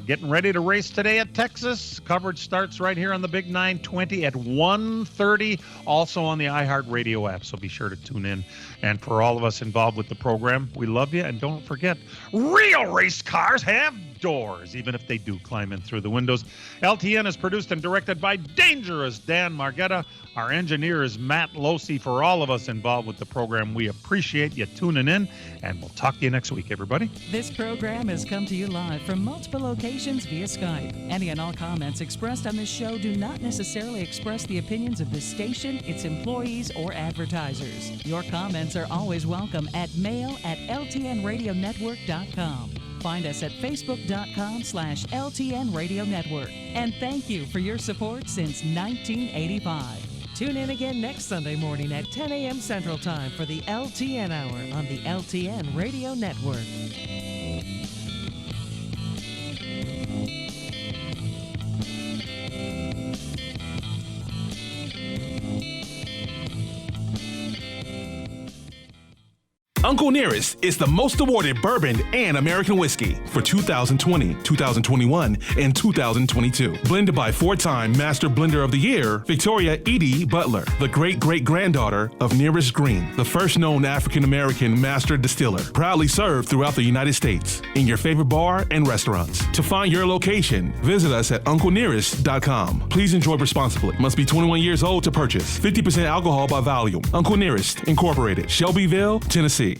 Getting ready to race today at Texas. Coverage starts right here on the Big 920 at 1:30. Also on the iHeartRadio app, so be sure to tune in. And for all of us involved with the program, we love you. And don't forget, real race cars have doors, even if they do climb in through the windows. LTN is produced and directed by Dangerous Dan Margetta. Our engineer is Matt Losey. For all of us involved with the program, we appreciate you tuning in, and we'll talk to you next week, everybody. This program has come to you live from multiple locations via Skype. Any and all comments expressed on this show do not necessarily express the opinions of this station, its employees, or advertisers. Your comments are always welcome at mail@ltnradionetwork.com. Find us at facebook.com/LTN Radio Network. And thank you for your support since 1985. Tune in again next Sunday morning at 10 a.m. Central Time for the LTN Hour on the LTN Radio Network. Uncle Nearest is the most awarded bourbon and American whiskey for 2020, 2021, and 2022. Blended by four-time Master Blender of the Year, Victoria Edie Butler, the great-great-granddaughter of Nearest Green, the first known African-American master distiller, proudly served throughout the United States in your favorite bar and restaurants. To find your location, visit us at UncleNearest.com. Please enjoy responsibly. Must be 21 years old to purchase. 50% alcohol by volume. Uncle Nearest, Incorporated, Shelbyville, Tennessee.